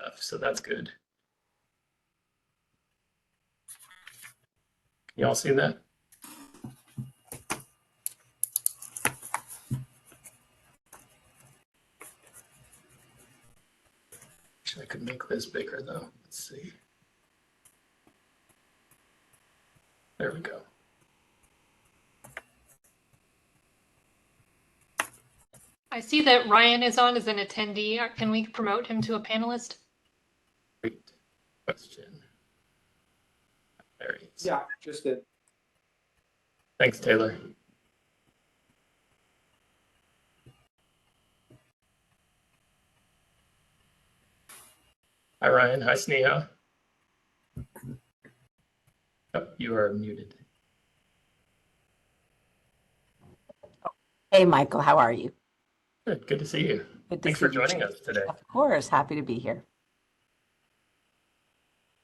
stuff, so that's good. Can y'all see that? Actually, I could make this bigger though. Let's see. There we go. I see that Ryan is on as an attendee. Can we promote him to a panelist? Great question. There he is. Yeah, just did. Thanks, Taylor. Hi, Ryan. Hi, Sneha. Oh, you are muted. Hey, Michael, how are you? Good to see you. Good to Thanks see for you joining too. us today. Of course, happy to be here.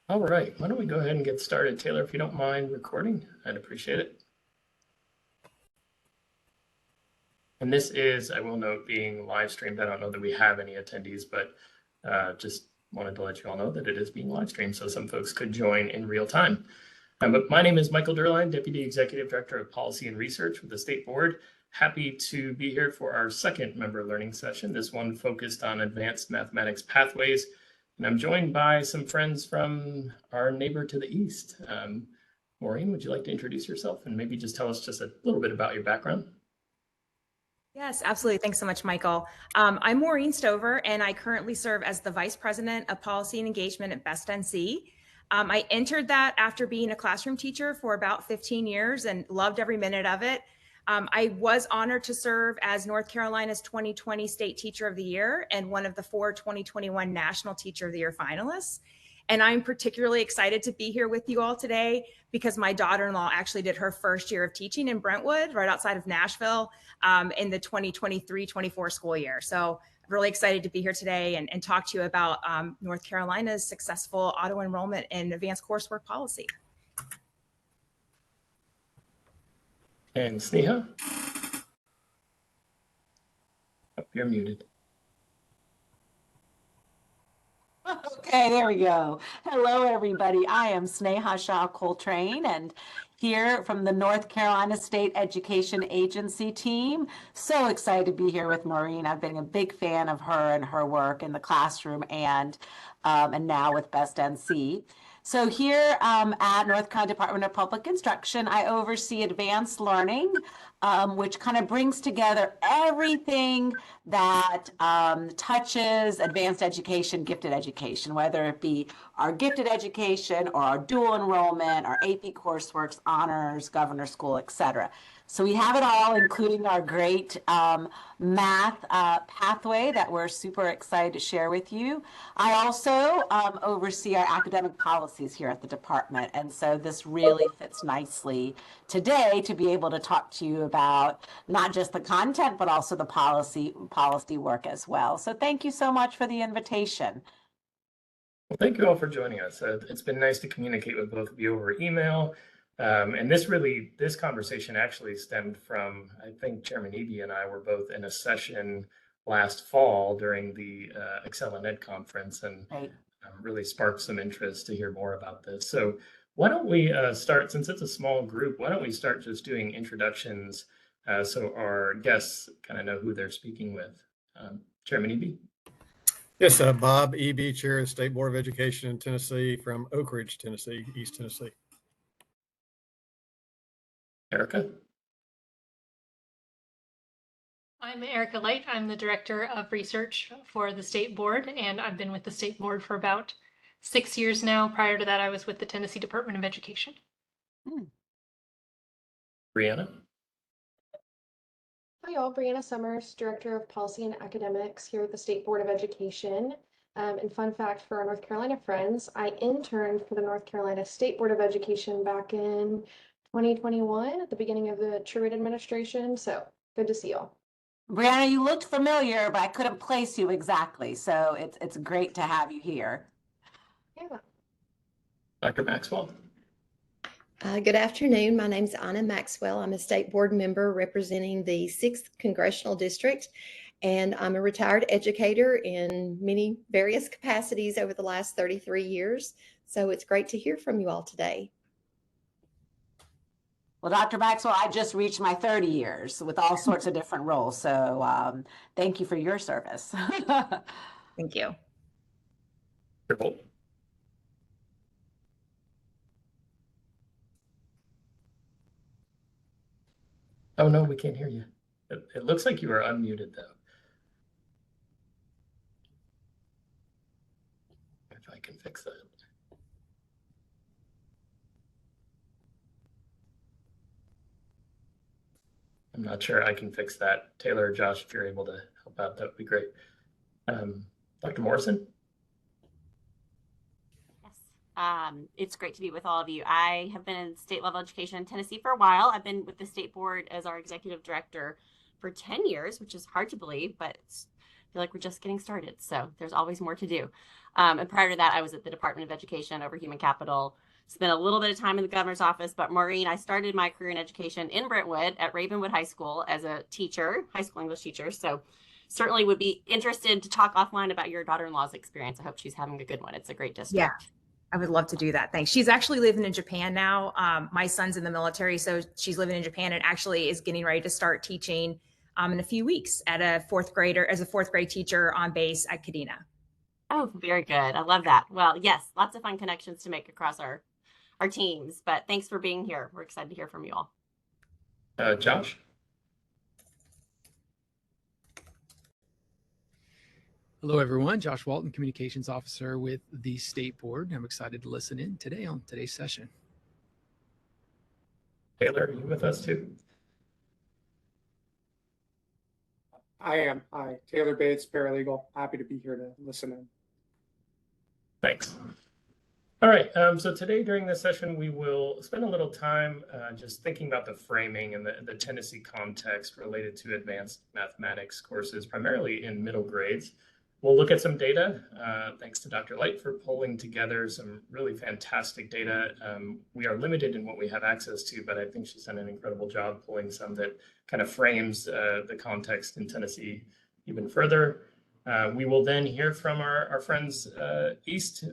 All right, why don't we go ahead and get started? Taylor, if you don't mind recording, I'd appreciate it. And this is, I will note, being live streamed. I don't know that we have any attendees, but just wanted to let you all know that it is being live streamed, so some folks could join in real time. But my name is Michael Durline, Deputy Executive Director of Policy and Research with the State Board. Happy to be here for our second member learning session, this one focused on advanced mathematics pathways. And I'm joined by some friends from our neighbor to the east. Maureen, would you like to introduce yourself and maybe just tell us just a little bit about your background? Yes, absolutely. Thanks so much, Michael. I'm Maureen Stover, and I currently serve as the Vice President of Policy and Engagement at Best NC. I entered that after being a classroom teacher for about 15 years and loved every minute of it. I was honored to serve as North Carolina's 2020 State Teacher of the Year and one of the 4 2021 National Teacher of the Year finalists. And I'm particularly excited to be here with you all today because my daughter-in-law actually did her first year of teaching in Brentwood, right outside of Nashville, in the 2023-24 school year. So I'm really excited to be here today and talk to you about North Carolina's successful auto enrollment in advanced coursework policy. And Sneha? Oh, you're muted. Okay, there we go. Hello, everybody. I am Sneha Shah Coltrane, and here from the North Carolina State Education Agency team. So excited to be here with Maureen. I've been a big fan of her and her work in the classroom and now with Best NC. So here at North Carolina Department of Public Instruction, I oversee advanced learning, which kind of brings together everything that touches advanced education, gifted education, whether it be our gifted education or our dual enrollment, our AP courseworks, honors, governor school, etc. So we have it all, including our great math pathway that we're super excited to share with you. I also oversee our academic policies here at the department. And so this really fits nicely today to be able to talk to you about not just the content, but also the policy work as well. So thank you so much for the invitation. Well, thank you all for joining us. It's been nice to communicate with both of you over email. And this conversation actually stemmed from, I think Chairman Eby and I were both in a session last fall during the Excel and Ed conference, and really sparked some interest to hear more about this. So why don't we start, since it's a small group, why don't we start just doing introductions so our guests kind of know who they're speaking with. Chairman Eby? Yes, Bob Eby, Chair of the State Board of Education in Tennessee from Oak Ridge, Tennessee, East Tennessee. Erica? I'm Erica Light. I'm the Director of Research for the State Board, and I've been with the State Board for about 6 years now. Prior to that, I was with the Tennessee Department of Education. Brianna? Hi all, Brianna Summers, Director of Policy and Academics here at the State Board of Education. And fun fact for our North Carolina friends, I interned for the North Carolina State Board of Education back in 2021 at the beginning of the Truitt administration. So good to see y'all. Brianna, you looked familiar, but I couldn't place you exactly. So it's great to have you here. Yeah. Dr. Maxwell? Good afternoon. My name is Anna Maxwell. I'm a state board member representing the 6th Congressional District, and I'm a retired educator in many various capacities over the last 33 years. So it's great to hear from you all today. Well, Dr. Maxwell, I just reached my 30 years with all sorts of different roles. So thank you for your service. Thank you. Cool. Oh, no, we can't hear you. It looks like you are unmuted, though. If I can fix that. I'm not sure I can fix that. Taylor or Josh, if you're able to help out, that would be great. Dr. Morrison? Yes, it's great to be with all of you. I have been in state level education in Tennessee for a while. I've been with the state board as our executive director for 10 years, which is hard to believe, but I feel like we're just getting started. So there's always more to do. And prior to that, I was at the Department of Education over human capital. Spent a little bit of time in the governor's office, but Maureen, I started my career in education in Brentwood at Ravenwood High School as a teacher, high school English teacher. So certainly would be interested to talk offline about your daughter-in-law's experience. I hope she's having a good one. It's a great district. Yeah, I would love to do that. Thanks. She's actually living in Japan now. My son's in the military, so she's living in Japan and actually is getting ready to start teaching in a few weeks at a fourth grade teacher on base at Kadena. Oh, very good. I love that. Well, yes, lots of fun connections to make across our teams, but thanks for being here. We're excited to hear from you all. Josh? Hello, everyone. Josh Walton, Communications Officer with the State Board. I'm excited to listen in today on today's session. Taylor, are you with us too? I am. Hi, Taylor Bates, paralegal. Happy to be here to listen in. Thanks. All right, so today during this session, we will spend a little time just thinking about the framing and the Tennessee context related to advanced mathematics courses, primarily in middle grades. We'll look at some data, thanks to Dr. Light for pulling together some really fantastic data. We are limited in what we have access to, but I think she's done an incredible job pulling some that kind of frames the context in Tennessee even further. We will then hear from our friends east,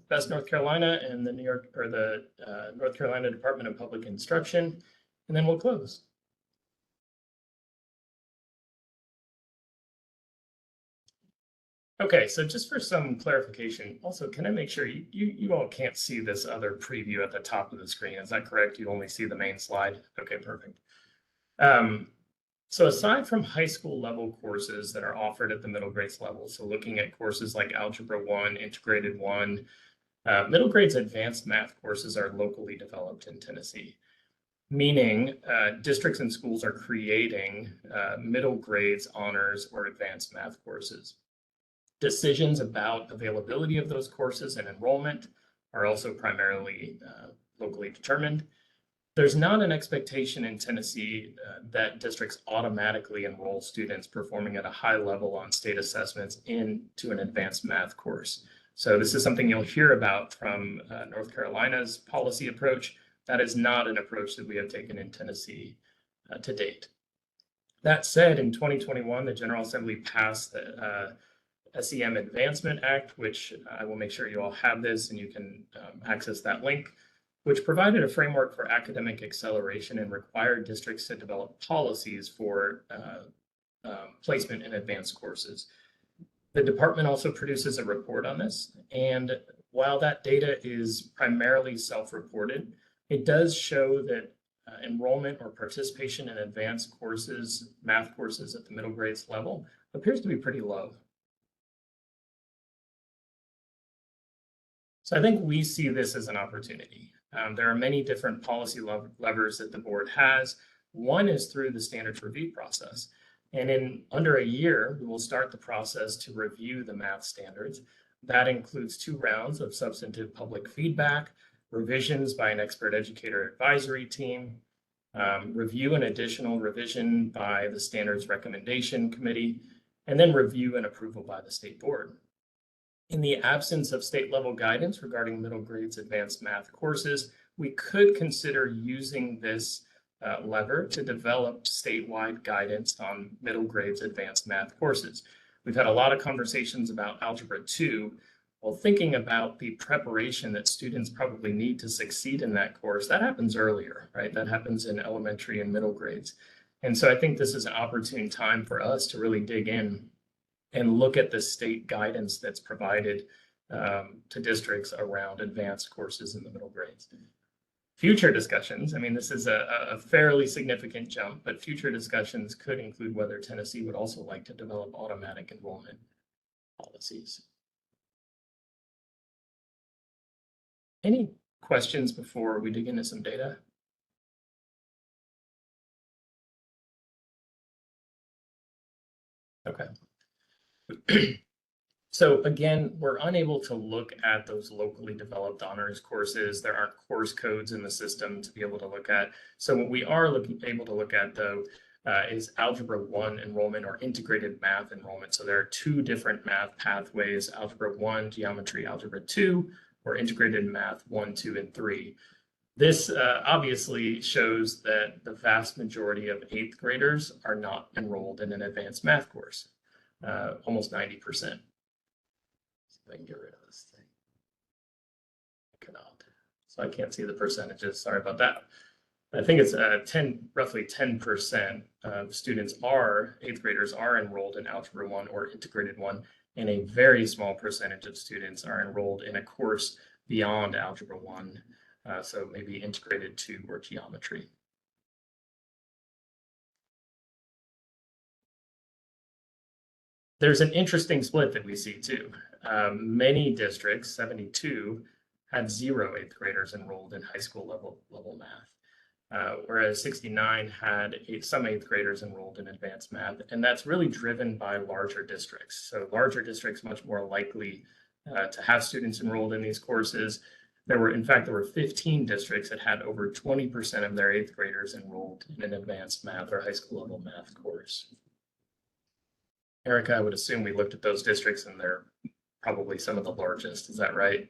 Best North Carolina, and the North Carolina Department of Public Instruction, and then we'll close. Okay, so just for some clarification, also, can I make sure you all can't see this other preview at the top of the screen? Is that correct? You only see the main slide? Okay, perfect. So aside from high school level courses that are offered at the middle grades level, so looking at courses like Algebra 1, Integrated 1, middle grades advanced math courses are locally developed in Tennessee, meaning districts and schools are creating middle grades honors or advanced math courses. Decisions about availability of those courses and enrollment are also primarily locally determined. There's not an expectation in Tennessee that districts automatically enroll students performing at a high level on state assessments into an advanced math course. So this is something you'll hear about from North Carolina's policy approach. That is not an approach that we have taken in Tennessee to date. That said, in 2021, the General Assembly passed the SEM Advancement Act, which I will make sure you all have this and you can access that link, which provided a framework for academic acceleration and required districts to develop policies for placement in advanced courses. The department also produces a report on this, and while that data is primarily self-reported, it does show that enrollment or participation in advanced courses, math courses at the middle grades level, appears to be pretty low. So I think we see this as an opportunity. There are many different policy levers that the board has. One is through the standards review process. And in under a year, we will start the process to review the math standards. That includes 2 rounds of substantive public feedback, revisions by an expert educator advisory team, review and additional revision by the standards recommendation committee, and then review and approval by the state board. In the absence of state level guidance regarding middle grades advanced math courses, we could consider using this lever to develop statewide guidance on middle grades advanced math courses. We've had a lot of conversations about Algebra 2. Well, thinking about the preparation that students probably need to succeed in that course, that happens earlier, right? That happens in elementary and middle grades. And so I think this is an opportune time for us to really dig in and look at the state guidance that's provided to districts around advanced courses in the middle grades. Future discussions, I mean, this is a fairly significant jump, but future discussions could include whether Tennessee would also like to develop automatic enrollment policies. Any questions before we dig into some data? Okay. So again, we're unable to look at those locally developed honors courses. There aren't course codes in the system to be able to look at. So what we are able to look at though is Algebra 1 enrollment or integrated math enrollment. So there are two different math pathways, Algebra 1, Geometry, Algebra 2, or integrated math 1, 2, and 3. This obviously shows that the vast majority of 8th graders are not enrolled in an advanced math course, almost 90%. I can get rid of this thing. I cannot. So I can't see the percentages. Sorry about that. I think it's roughly 10% of students 8th graders are enrolled in Algebra 1 or Integrated 1, and a very small percentage of students are enrolled in a course beyond Algebra 1, so maybe Integrated 2 or Geometry. There's an interesting split that we see too. Many districts, 72, had 0 8th graders enrolled in high school level math, whereas 69 had some 8th graders enrolled in advanced math, and that's really driven by larger districts. So larger districts much more likely to have students enrolled in these courses. In fact, there were 15 districts that had over 20% of their 8th graders enrolled in an advanced math or high school level math course. Erica, I would assume we looked at those districts and they're probably some of the largest. Is that right?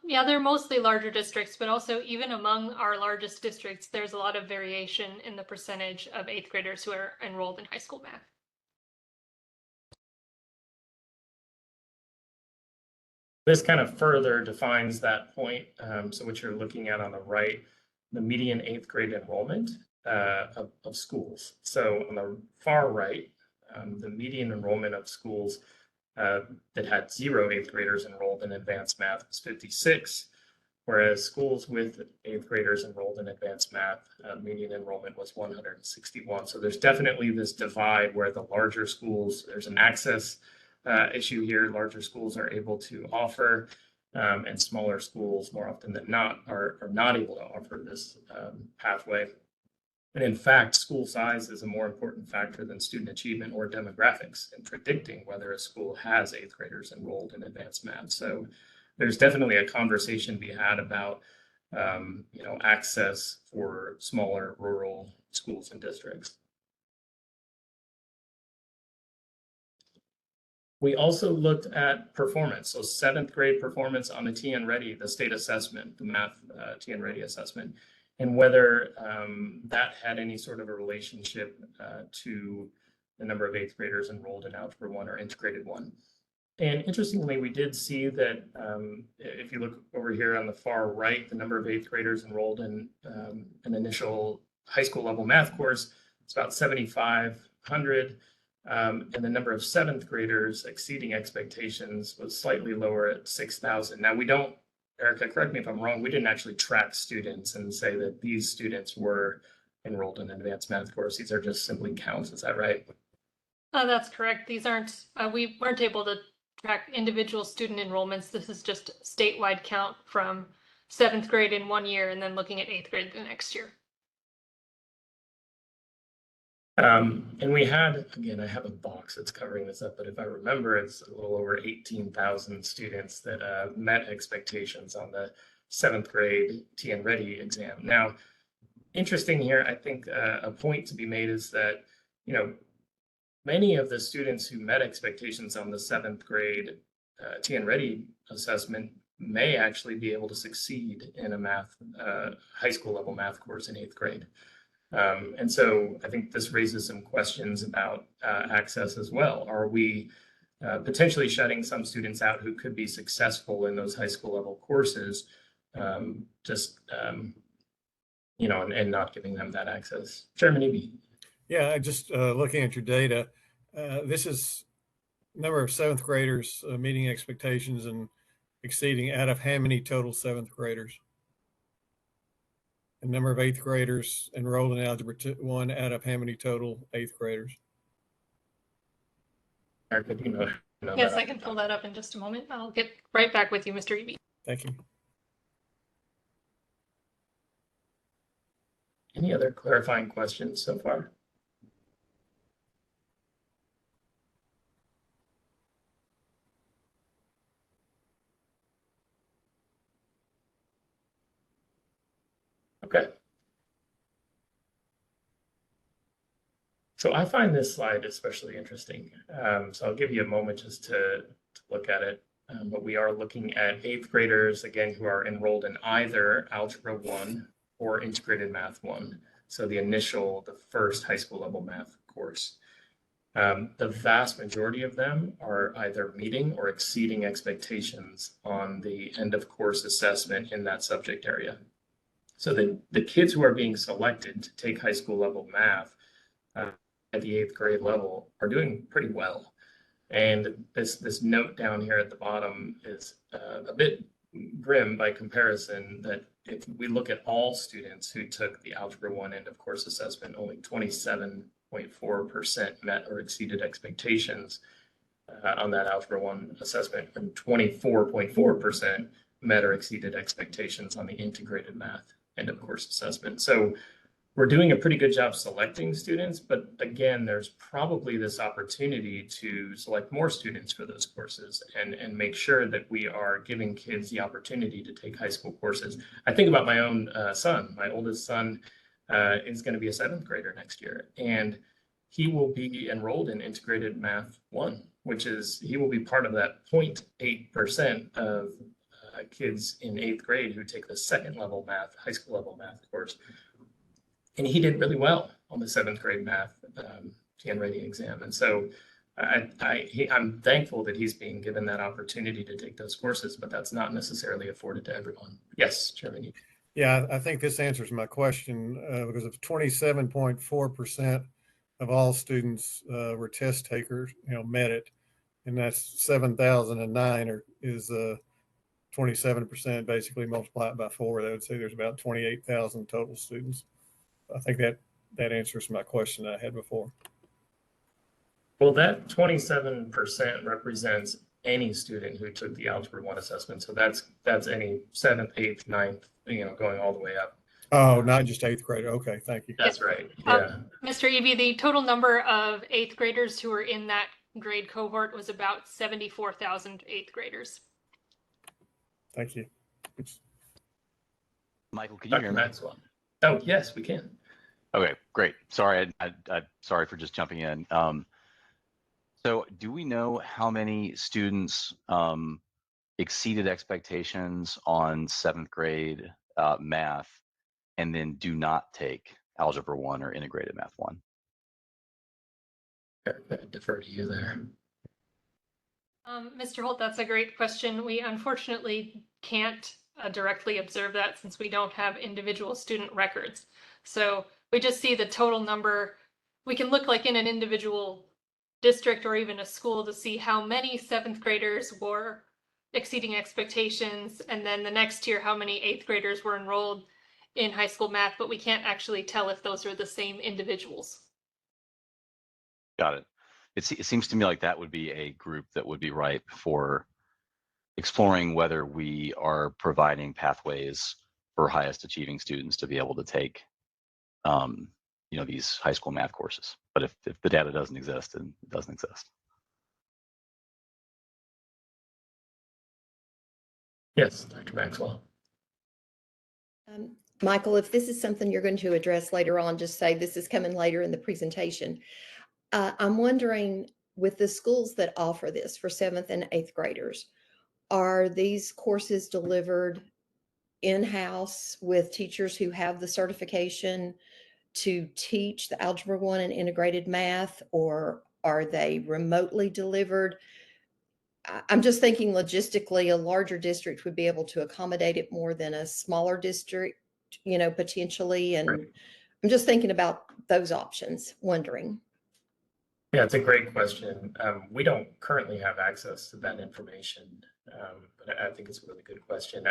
Yeah, they're mostly larger districts, but also even among our largest districts, there's a lot of variation in the percentage of 8th graders who are enrolled in high school math. This kind of further defines that point. So what you're looking at on the right, the median 8th grade enrollment of schools. So on the far right, the median enrollment of schools that had 0 8th graders enrolled in advanced math was 56, whereas schools with 8th graders enrolled in advanced math, median enrollment was 161. So there's definitely this divide where the larger schools, there's an access issue here. Larger schools are able to offer, and smaller schools, more often than not, are not able to offer this pathway. And in fact, school size is a more important factor than student achievement or demographics in predicting whether a school has 8th graders enrolled in advanced math. So there's definitely a conversation to be had about access for smaller rural schools and districts. We also looked at performance, so 7th grade performance on the TN Ready, the state assessment, the math TN Ready assessment, and whether that had any sort of a relationship to the number of 8th graders enrolled in Algebra 1 or Integrated 1. And interestingly, we did see that if you look over here on the far right, the number of 8th graders enrolled in an initial high school level math course, it's about 7,500. And the number of 7th graders exceeding expectations was slightly lower at 6,000. Now we don't, Erica, correct me if I'm wrong, we didn't actually track students and say that these students were enrolled in an advanced math course. These are just simply counts, is that right? That's correct. These aren't, we weren't able to track individual student enrollments. This is just statewide count from 7th grade in one year and then looking at 8th grade the next year. And we had, again, I have a box that's covering this up, but if I remember, it's a little over 18,000 students that met expectations on the 7th grade TN Ready exam. Now, interesting here, I think a point to be made is that, many of the students who met expectations on the 7th grade TN Ready assessment may actually be able to succeed in a high school level math course in 8th grade. And so I think this raises some questions about access as well. Are we potentially shutting some students out who could be successful in those high school level courses, and not giving them that access? Chairman Eby. Yeah, I just looking at your data, this is number of 7th graders meeting expectations and exceeding out of how many total 7th graders? And number of 8th graders enrolled in Algebra 1 out of how many total 8th graders? Erica, do you know Yes, that? I can pull that up in just a moment. I'll get right back with you, Mr. Eby. Thank you. Any other clarifying questions so far? Okay. So I find this slide especially interesting. So I'll give you a moment just to look at it. But we are looking at 8th graders, again, who are enrolled in either Algebra 1 or Integrated Math 1. So the first high school level math course. The vast majority of them are either meeting or exceeding expectations on the end of course assessment in that subject area. So the kids who are being selected to take high school level math at the 8th grade level are doing pretty well. And this note down here at the bottom is a bit grim by comparison, that if we look at all students who took the Algebra 1 end of course assessment, only 27.4% met or exceeded expectations on that Algebra 1 assessment, and 24.4% met or exceeded expectations on the integrated math end of course assessment. So we're doing a pretty good job selecting students, but again, there's probably this opportunity to select more students for those courses and make sure that we are giving kids the opportunity to take high school courses. I think about my own son. My oldest son is going to be a 7th grader next year, and he will be enrolled in Integrated Math 1, which is, he will be part of that 0.8% of kids in 8th grade who take the second level math, high school level math course. And he did really well on the 7th grade math GN rating exam. And so I'm thankful that he's being given that opportunity to take those courses, but that's not necessarily afforded to everyone. Yes, Chairman. Yeah, I think this answers my question because if 27.4% of all students were test takers, met it, and that's 7,009 is 27%, basically multiply it by 4. That would say there's about 28,000 total students. I think that answers my question that I had before. Well, that 27% represents any student who took the Algebra 1 assessment. So that's any 7th, 8th, 9th, going all the way up. Oh, not just 8th grader. Okay, thank you. That's right. Yeah. Mr. Eby, the total number of 8th graders who were in that grade cohort was about 74,000 8th graders. Thank you. Michael, can you hear me? Maxwell. Oh, yes, we can. Okay, great. Sorry, I sorry for just jumping in. So do we know how many students exceeded expectations on 7th grade math and then do not take Algebra 1 or Integrated Math 1? I defer to you there. Mr. Holt, that's a great question. We unfortunately can't directly observe that since we don't have individual student records. So we just see the total number. We can look like in an individual district or even a school to see how many 7th graders were exceeding expectations, and then the next year how many 8th graders were enrolled in high school math, but we can't actually tell if those are the same individuals. Got it. It seems to me like that would be a group that would be ripe for exploring whether we are providing pathways for highest achieving students to be able to take these high school math courses. But if the data doesn't exist, then it doesn't exist. Yes, Dr. Maxwell. Michael, if this is something you're going to address later on, just say this is coming later in the presentation. I'm wondering, with the schools that offer this for 7th and 8th graders, are these courses delivered in-house with teachers who have the certification to teach the Algebra 1 and integrated math, or are they remotely delivered? I'm just thinking logistically, a larger district would be able to accommodate it more than a smaller district, potentially. And Right. I'm just thinking about those options, wondering. Yeah, it's a great question. We don't currently have access to that information, but I think it's a really good question.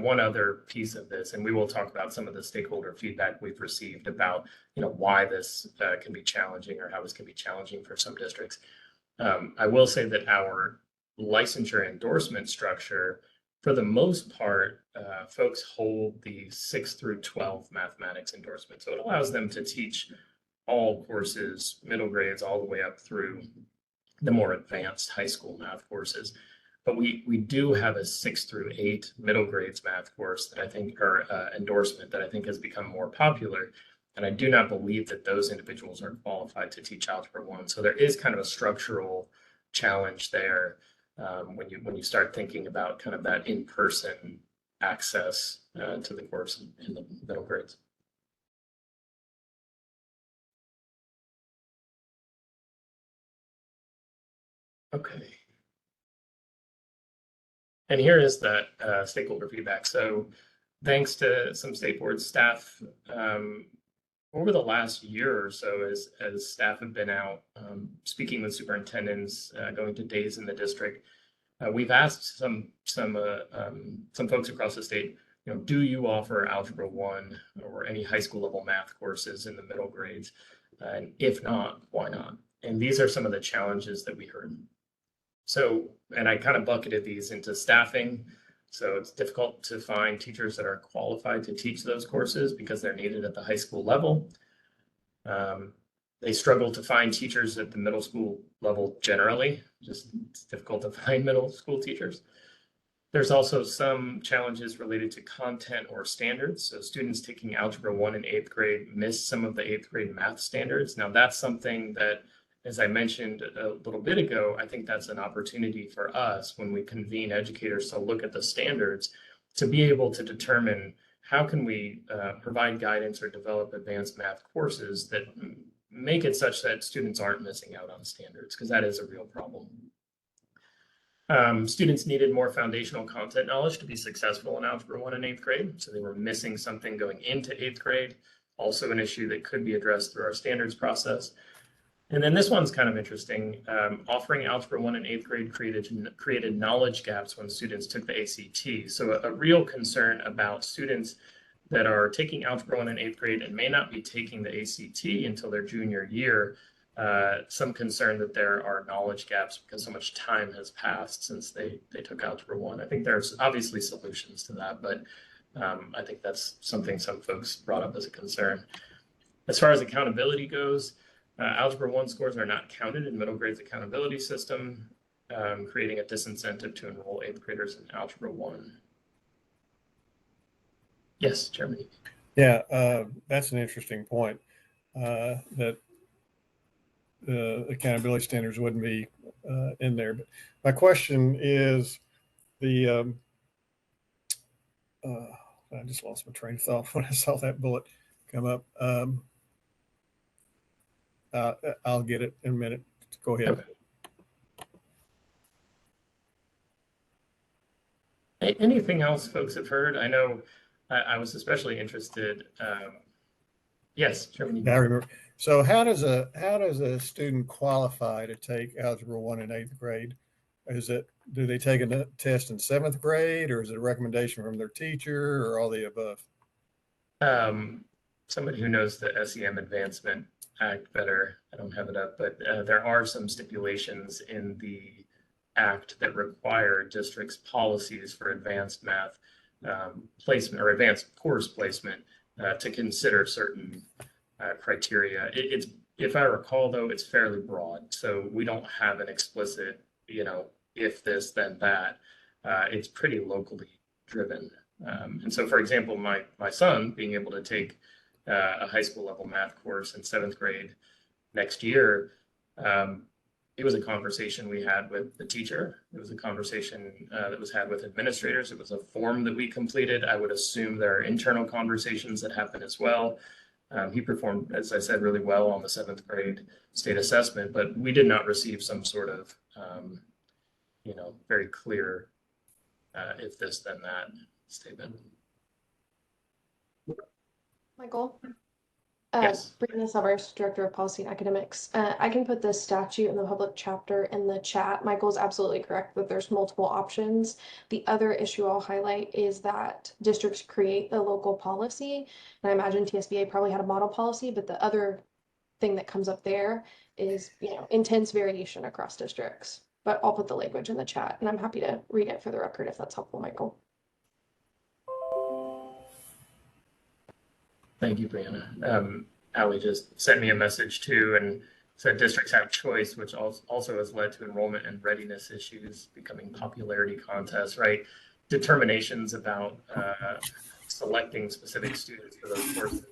One other piece of this, and we will talk about some of the stakeholder feedback we've received about, why this can be challenging or how this can be challenging for some districts. I will say that our licensure endorsement structure, for the most part, folks hold the 6 through 12 mathematics endorsement. So it allows them to teach all courses, middle grades, all the way up through the more advanced high school math courses. But we do have a 6 through 8 middle grades math course that I think, or endorsement that I think has become more popular. And I do not believe that those individuals are qualified to teach Algebra 1. So there is kind of a structural challenge there when you start thinking about kind of that in-person access to the course in the middle grades. Okay. And here is that stakeholder feedback. So thanks to some state board staff, over the last year or so, as staff have been out speaking with superintendents, going to days in the district, we've asked some folks across the state, do you offer Algebra 1 or any high school level math courses in the middle grades? And if not, why not? And these are some of the challenges that we heard. So, and I kind of bucketed these into staffing. So it's difficult to find teachers that are qualified to teach those courses because they're needed at the high school level. They struggle to find teachers at the middle school level generally. Just it's difficult to find middle school teachers. There's also some challenges related to content or standards. So students taking Algebra 1 in 8th grade miss some of the 8th grade math standards. Now that's something that, as I mentioned a little bit ago, I think that's an opportunity for us when we convene educators to look at the standards to be able to determine how can we provide guidance or develop advanced math courses that make it such that students aren't missing out on standards, because that is a real problem. Students needed more foundational content knowledge to be successful in Algebra 1 in 8th grade. So they were missing something going into 8th grade, also an issue that could be addressed through our standards process. And then this one's kind of interesting. Offering Algebra 1 in 8th grade created knowledge gaps when students took the ACT. So a real concern about students that are taking Algebra 1 in 8th grade and may not be taking the ACT until their junior year. Some concern that there are knowledge gaps because so much time has passed since they took Algebra 1. I think there's obviously solutions to that, but I think that's something some folks brought up as a concern. As far as accountability goes, Algebra 1 scores are not counted in middle grades accountability system, creating a disincentive to enroll 8th graders in Algebra 1. Yes, Chairman. Yeah, that's an interesting point, that accountability standards wouldn't be in there. But my question is I just lost my train of thought when I saw that bullet come up. I'll get it in a minute. Go ahead. Okay. Anything else folks have heard? I know I was especially interested. Yes, Chairman. Yeah, I remember. So how does a student qualify to take Algebra 1 in 8th grade? Do they take a test in 7th grade, or is it a recommendation from their teacher, or all the above? Somebody who knows the SEM Advancement Act better, I don't have it up, but there are some stipulations in the act that require districts' policies for advanced math placement or advanced course placement to consider certain criteria. It's, if I recall, though, it's fairly broad. So we don't have an explicit, if this, then that. It's pretty locally driven. And so, for example, my son being able to take a high school level math course in 7th grade next year, it was a conversation we had with the teacher. It was a conversation that was had with administrators. It was a form that we completed. I would assume there are internal conversations that happen as well. He performed, as I said, really well on the 7th grade state assessment, but we did not receive some sort of, very clear if this, then that statement. Michael? Yes. Brianna Summers, Director of Policy and Academics. I can put this statute in the public chapter in the chat. Michael's absolutely correct that there's multiple options. The other issue I'll highlight is that districts create the local policy. And I imagine TSBA probably had a model policy, but the other thing that comes up there is, intense variation across districts. But I'll put the language in the chat, and I'm happy to read it for the record if that's helpful, Michael. Thank you, Brianna. Allie just sent me a message too and said districts have choice, which also has led to enrollment and readiness issues becoming popularity contests, right? Determinations about selecting specific students for those courses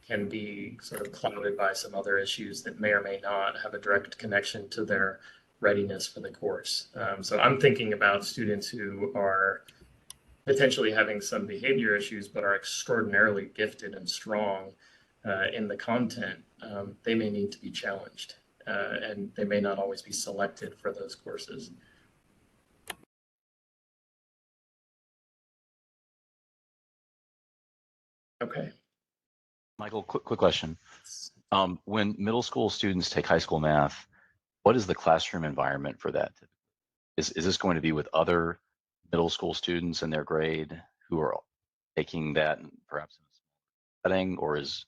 can be sort of clouded by some other issues that may or may not have a direct connection to their readiness for the course. So I'm thinking about students who are potentially having some behavior issues, but are extraordinarily gifted and strong in the content. They may need to be challenged, and they may not always be selected for those courses. Okay. Michael, quick question. When middle school students take high school math, what is the classroom environment for that? Is this going to be with other middle school students in their grade who are taking that and perhaps in a setting, or is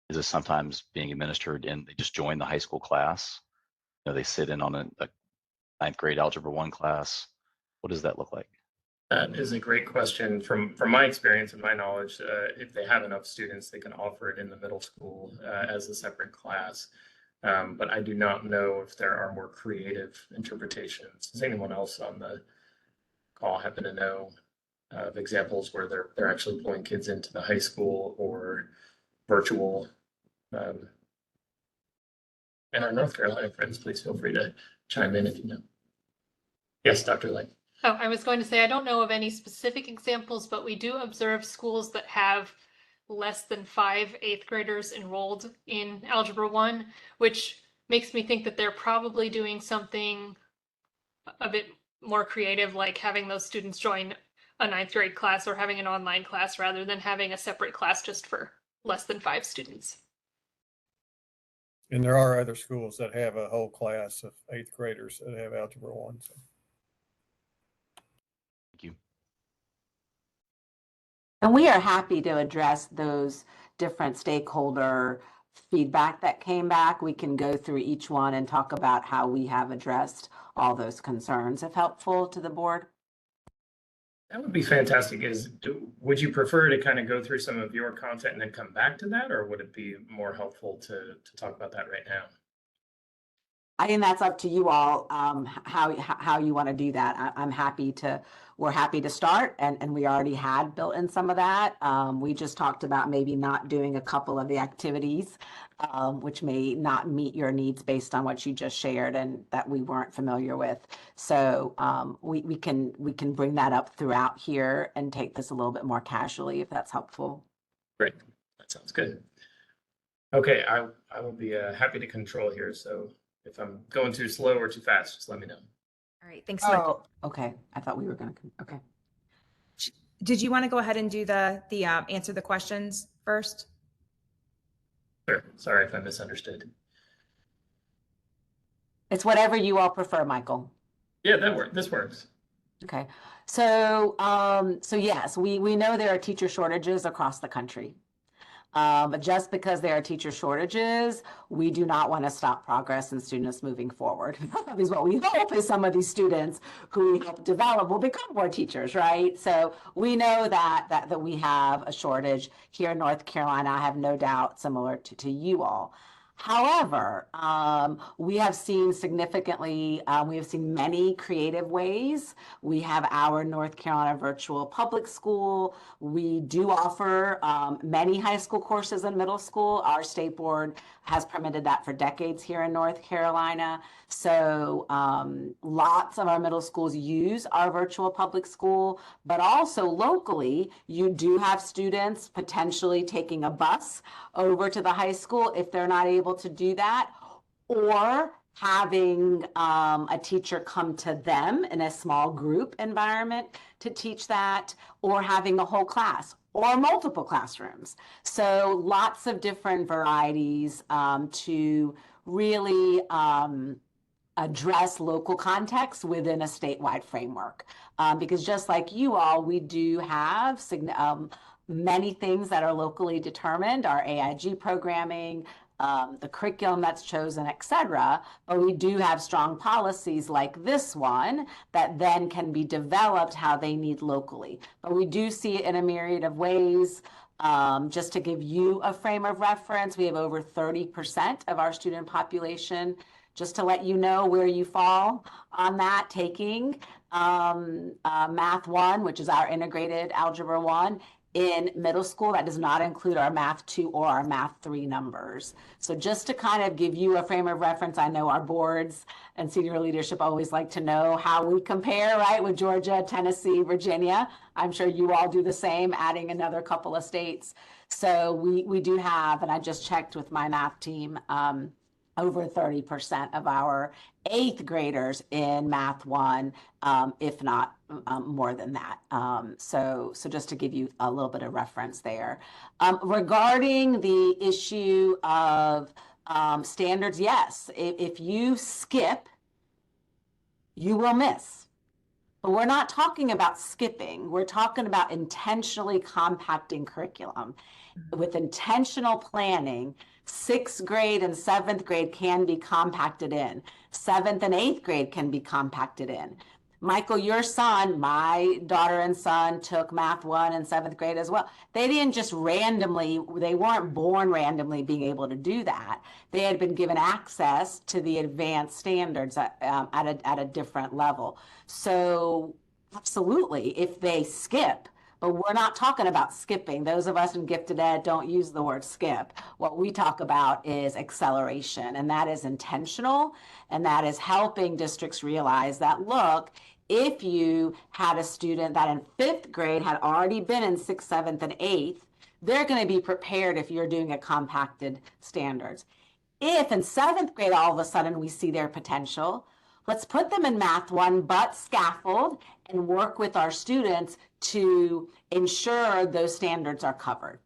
this sometimes being administered and they just join the high school class? They sit in on a 9th grade Algebra 1 class. What does that look like? That is a great question. From my experience and my knowledge, if they have enough students, they can offer it in the middle school as a separate class. But I do not know if there are more creative interpretations. Does anyone else on the call happen to know of examples where they're actually pulling kids into the high school or virtual? And our North Carolina friends, please feel free to chime in if you know. Yes, Dr. Lake. Oh, I was going to say, I don't know of any specific examples, but we do observe schools that have less than 5 8th graders enrolled in Algebra 1, which makes me think that they're probably doing something a bit more creative, like having those students join a 9th grade class or having an online class rather than having a separate class just for less than 5 students. And there are other schools that have a whole class of 8th graders that have Algebra 1. So. Thank you. And we are happy to address those different stakeholder feedback that came back. We can go through each one and talk about how we have addressed all those concerns, if helpful to the board. That would be fantastic. Would you prefer to kind of go through some of your content and then come back to that, or would it be more helpful to talk about that right now? I think that's up to you all, how you want to do that. We're happy to start, and we already had built in some of that. We just talked about maybe not doing a couple of the activities, which may not meet your needs based on what you just shared and that we weren't familiar with. So we can bring that up throughout here and take this a little bit more casually if that's helpful. Great, that sounds good. Okay, I will be happy to control here. So if I'm going too slow or too fast, just let me know. All right, thanks, Michael. Oh, okay. I thought we were going to, okay. Did you want to go ahead and do the answer the questions first? Sure. Sorry if I misunderstood. It's whatever you all prefer, Michael. Yeah, this works. Okay. So, so yes, we know there are teacher shortages across the country. But just because there are teacher shortages, we do not want to stop progress in students moving forward. Because what we hope is some of these students who we help develop will become more teachers, right? So we know that we have a shortage here in North Carolina. I have no doubt similar to you all. However, we have seen we have seen many creative ways. We have our North Carolina Virtual Public School. We do offer many high school courses in middle school. Our state board has permitted that for decades here in North Carolina. So lots of our middle schools use our virtual public school, but also locally, you do have students potentially taking a bus over to the high school if they're not able to do that, or having a teacher come to them in a small group environment to teach that, or having a whole class or multiple classrooms. So lots of different varieties to really address local context within a statewide framework. Because just like you all, we do have many things that are locally determined, our AIG programming, the curriculum that's chosen, et cetera. But we do have strong policies like this one that then can be developed how they need locally. But we do see it in a myriad of ways. Just to give you a frame of reference, we have over 30% of our student population, just to let you know where you fall on that, taking Math 1, which is our integrated Algebra 1, in middle school. That does not include our Math 2 or our Math 3 numbers. So just to kind of give you a frame of reference, I know our boards and senior leadership always like to know how we compare, right, with Georgia, Tennessee, Virginia. I'm sure you all do the same, adding another couple of states. So we do have, and I just checked with my math team, over 30% of our 8th graders in Math 1, if not more than that. So just to give you a little bit of reference there. Regarding the issue of standards, yes, if you skip, you will miss. But we're not talking about skipping. We're talking about intentionally compacting curriculum. With intentional planning, 6th grade and 7th grade can be compacted in. 7th and 8th grade can be compacted in. Michael, your son, my daughter and son, took Math 1 in 7th grade as well. They didn't just randomly, they weren't born randomly being able to do that. They had been given access to the advanced standards at a different level. So absolutely, if they skip, but we're not talking about skipping. Those of us in gifted ed don't use the word skip. What we talk about is acceleration, and that is intentional, and that is helping districts realize that, look, if you had a student that in 5th grade had already been in 6th, 7th, and 8th, they're going to be prepared if you're doing a compacted standards. If in 7th grade all of a sudden we see their potential, let's put them in Math 1, but scaffold and work with our students to ensure those standards are covered.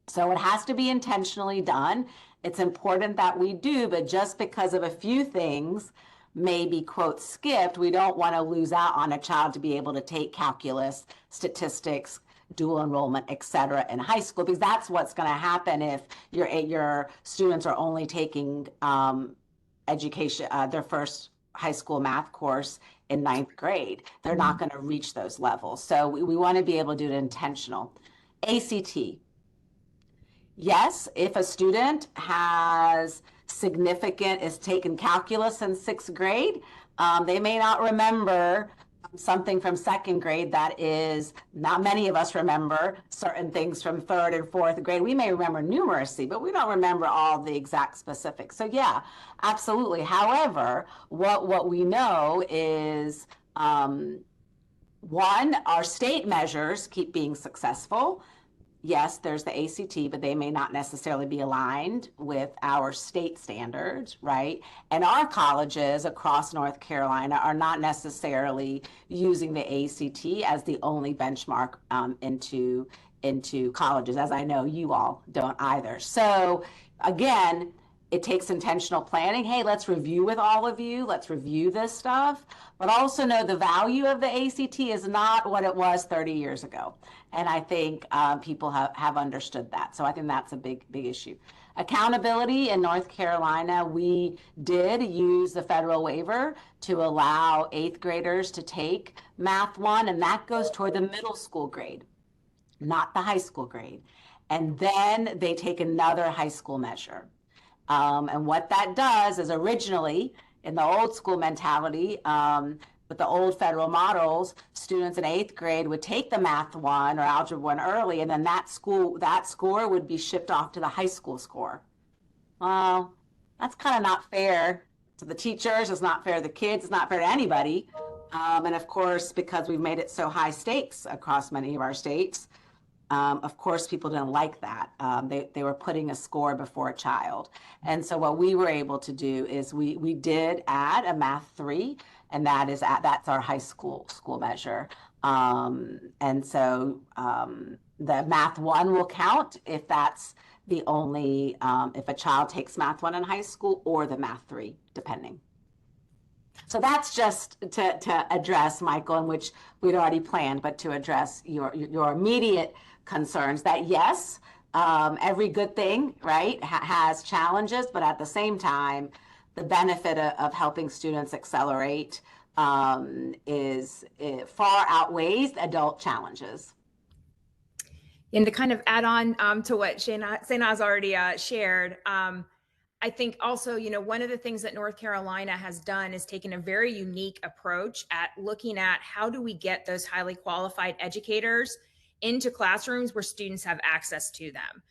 So it has to be intentionally done. It's important that we do, but just because of a few things may be, quote, skipped, we don't want to lose out on a child to be able to take calculus, statistics, dual enrollment, et cetera, in high school, because that's what's going to happen if your students are only taking education, their first high school math course in 9th grade. They're not going to reach those levels. So we want to be able to do it intentional. ACT. Yes, if a student has is taken calculus in 6th grade, they may not remember something from 2nd grade that is, not many of us remember certain things from 3rd and 4th grade. We may remember numeracy, but we don't remember all the exact specifics. So yeah, absolutely. However, what we know is, one, our state measures keep being successful. Yes, there's the ACT, but they may not necessarily be aligned with our state standards, right? And our colleges across North Carolina are not necessarily using the ACT as the only benchmark into colleges, as I know you all don't either. So again, it takes intentional planning. Hey, let's review with all of you. Let's review this stuff, but also know the value of the ACT is not what it was 30 years ago. And I think people have understood that. So I think that's a big issue. Accountability in North Carolina, we did use the federal waiver to allow 8th graders to take Math 1, and that goes toward the middle school grade, not the high school grade. And then they take another high school measure. And what that does is originally in the old school mentality, with the old federal models, students in 8th grade would take the Math 1 or Algebra 1 early, and then that score would be shipped off to the high school score. Well, that's kind of not fair to the teachers, it's not fair to the kids, it's not fair to anybody. And of course, because we've made it so high stakes across many of our states, of course, people didn't like that. They were putting a score before a child. And so what we were able to do is we did add a Math 3, and that's our high school measure. And so the Math 1 will count if that's the only, if a child takes Math 1 in high school, or the Math 3, depending. So that's just to address, Michael, in which we'd already planned, but to address your immediate concerns that yes, every good thing, right, has challenges, but at the same time, the benefit of helping students accelerate is far outweighs adult challenges. And to kind of add on to what Sanaz already shared, I think also, you know, one of the things that North Carolina has done is taken a very unique approach at looking at how do we get those highly qualified educators into classrooms where students have access to them,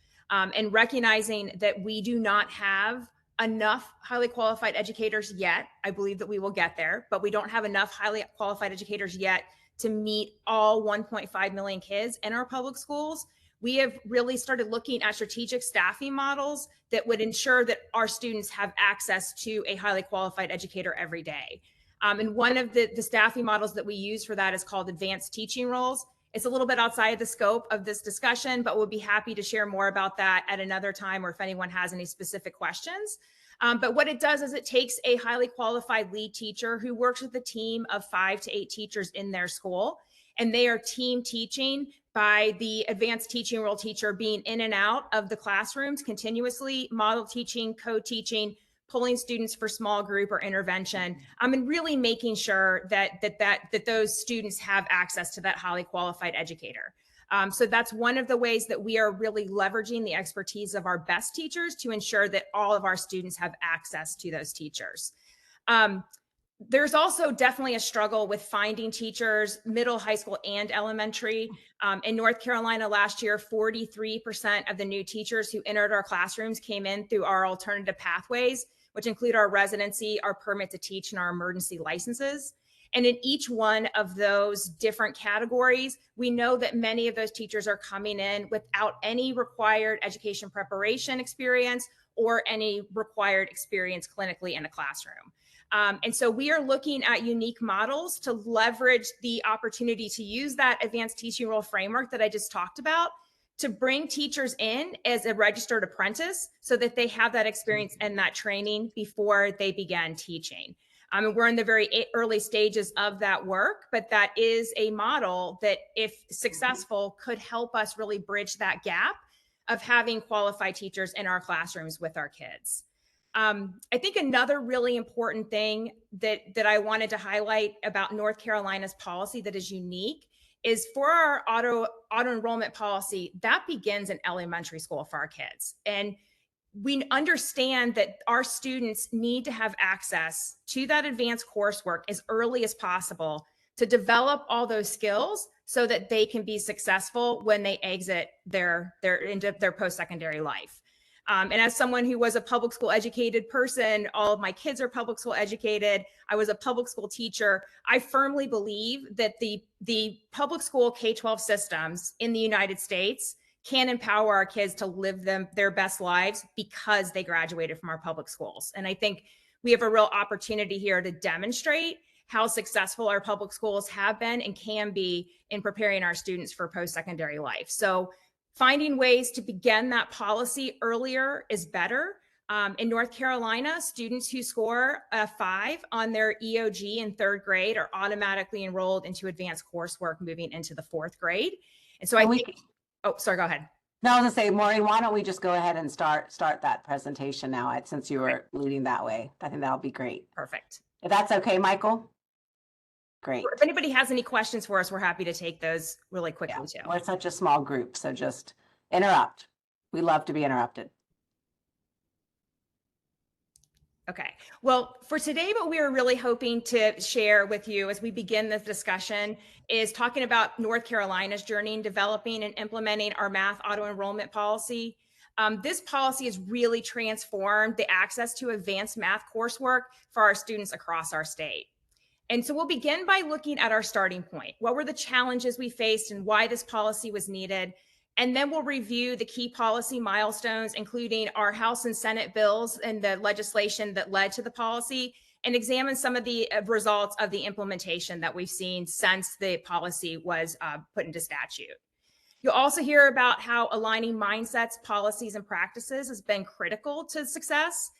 and recognizing that we do not have enough highly qualified educators yet. I believe that we will get there, but we don't have enough highly qualified educators yet to meet all 1.5 million kids in our public schools. We have really started looking at strategic staffing models that would ensure that our students have access to a highly qualified educator every day. And one of the staffing models that we use for that is called advanced teaching roles. It's a little bit outside the scope of this discussion, but we'll be happy to share more about that at another time, or if anyone has any specific questions. But what it does is it takes a highly qualified lead teacher who works with a team of 5 to 8 teachers in their school, and they are team teaching by the advanced teaching role teacher being in and out of the classrooms continuously, model teaching, co-teaching, pulling students for small group or intervention, and really making sure that those students have access to that highly qualified educator. So that's one of the ways that we are really leveraging the expertise of our best teachers to ensure that all of our students have access to those teachers. There's also definitely a struggle with finding teachers, middle, high school, and elementary. In North Carolina last year, 43% of the new teachers who entered our classrooms came in through our alternative pathways, which include our residency, our permit to teach, and our emergency licenses. And in each one of those different categories, we know that many of those teachers are coming in without any required education preparation experience or any required experience clinically in a classroom. And so we are looking at unique models to leverage the opportunity to use that advanced teaching role framework that I just talked about to bring teachers in as a registered apprentice so that they have that experience and that training before they begin teaching. We're in the very early stages of that work, but that is a model that, if successful, could help us really bridge that gap of having qualified teachers in our classrooms with our kids. I think another really important thing that I wanted to highlight about North Carolina's policy that is unique is for our auto enrollment policy, that begins in elementary school for our kids. And we understand that our students need to have access to that advanced coursework as early as possible to develop all those skills so that they can be successful when they exit into their post-secondary life. And as someone who was a public school educated person, all of my kids are public school educated. I was a public school teacher. I firmly believe that the public school K-12 systems in the United States can empower our kids to live their best lives because they graduated from our public schools. And I think we have a real opportunity here to demonstrate how successful our public schools have been and can be in preparing our students for post-secondary life. So finding ways to begin that policy earlier is better. In North Carolina, students who score a 5 on their EOG in 3rd grade are automatically enrolled into advanced coursework moving into the 4th grade. And so oh, sorry, go ahead. No, I was gonna say, Maureen, why don't we just go ahead and start that presentation now, since you were leading that way. I think that'll be great. Perfect. If that's okay, Michael? Great. If anybody has any questions for us, we're happy to take those really quickly too. We're such a small group, so just interrupt. We love to be interrupted. Okay. Well, for today, what we are really hoping to share with you as we begin this discussion is talking about North Carolina's journey in developing and implementing our math auto enrollment policy. This policy has really transformed the access to advanced math coursework for our students across our state. And so we'll begin by looking at our starting point. What were the challenges we faced and why this policy was needed? And then we'll review the key policy milestones, including our House and Senate bills and the legislation that led to the policy, and examine some of the results of the implementation that we've seen since the policy was put into statute. You'll also hear about how aligning mindsets, policies, and practices has been critical to success.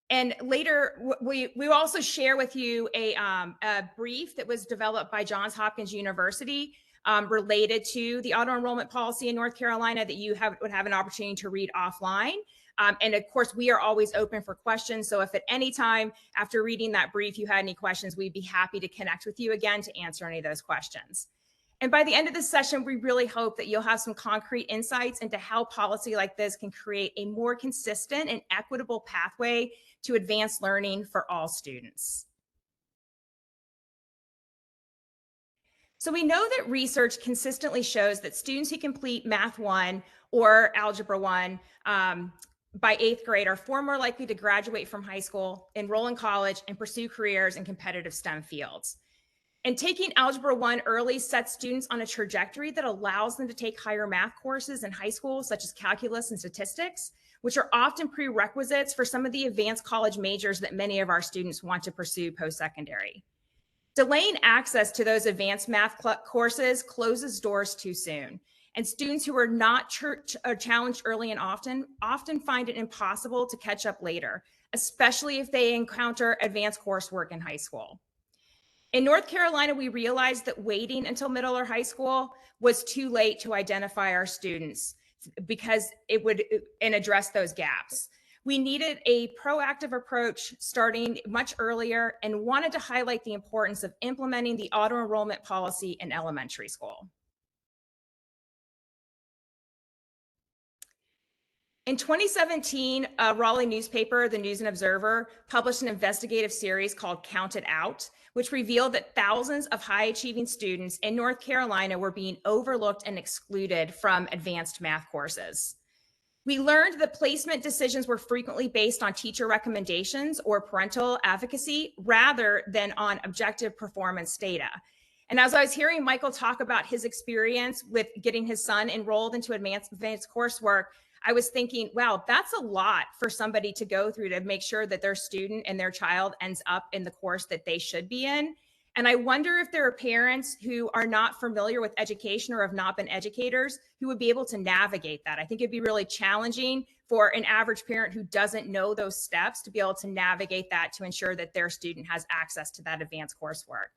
And later, we also share with you a brief that was developed by Johns Hopkins University related to the auto enrollment policy in North Carolina that you would have an opportunity to read offline. And of course, we are always open for questions. So if at any time after reading that brief you had any questions, we'd be happy to connect with you again to answer any of those questions. And by the end of this session, we really hope that you'll have some concrete insights into how policy like this can create a more consistent and equitable pathway to advanced learning for all students. So we know that research consistently shows that students who complete Math 1 or Algebra 1 by 8th grade are far more likely to graduate from high school, enroll in college, and pursue careers in competitive STEM fields. And taking Algebra 1 early sets students on a trajectory that allows them to take higher math courses in high school, such as calculus and statistics, which are often prerequisites for some of the advanced college majors that many of our students want to pursue post-secondary. Delaying access to those advanced math courses closes doors too soon. And students who are not challenged early and often find it impossible to catch up later, especially if they encounter advanced coursework in high school. In North Carolina, we realized that waiting until middle or high school was too late to identify our students because it would and address those gaps. We needed a proactive approach starting much earlier and wanted to highlight the importance of implementing the auto enrollment policy in elementary school. In 2017, a Raleigh newspaper, the News and Observer, published an investigative series called Count It Out, which revealed that thousands of high-achieving students in North Carolina were being overlooked and excluded from advanced math courses. We learned that placement decisions were frequently based on teacher recommendations or parental advocacy rather than on objective performance data. And as I was hearing Michael talk about his experience with getting his son enrolled into advanced coursework, I was thinking, wow, that's a lot for somebody to go through to make sure that their student and their child ends up in the course that they should be in. And I wonder if there are parents who are not familiar with education or have not been educators who would be able to navigate that. I think it'd be really challenging for an average parent who doesn't know those steps to be able to navigate that to ensure that their student has access to that advanced coursework.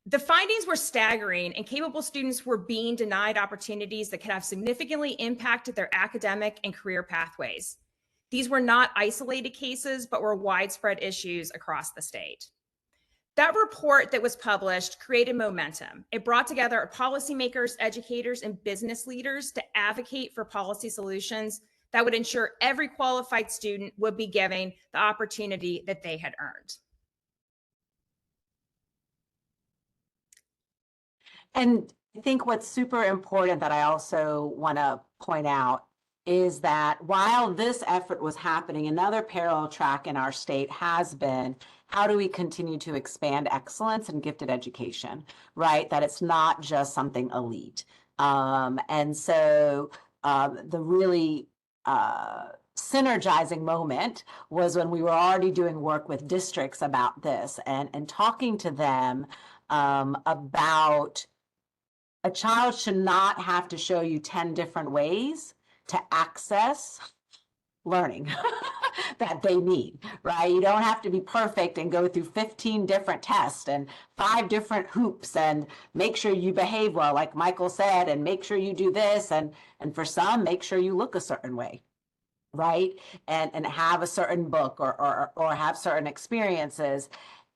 The findings were staggering, and capable students were being denied opportunities that could have significantly impacted their academic and career pathways. These were not isolated cases, but were widespread issues across the state. That report that was published created momentum. It brought together policymakers, educators, and business leaders to advocate for policy solutions that would ensure every qualified student would be given the opportunity that they had earned. And I think what's super important that I also want to point out is that while this effort was happening, another parallel track in our state has been, how do we continue to expand excellence in gifted education, right? That it's not just something elite. And so the really synergizing moment was when we were already doing work with districts about this and talking to them about a child should not have to show you 10 different ways to access learning that they need, right? You don't have to be perfect and go through 15 different tests and 5 different hoops and make sure you behave well, like Michael said, and make sure you do this. And for some, make sure you look a certain way, right? And have a certain book or have certain experiences.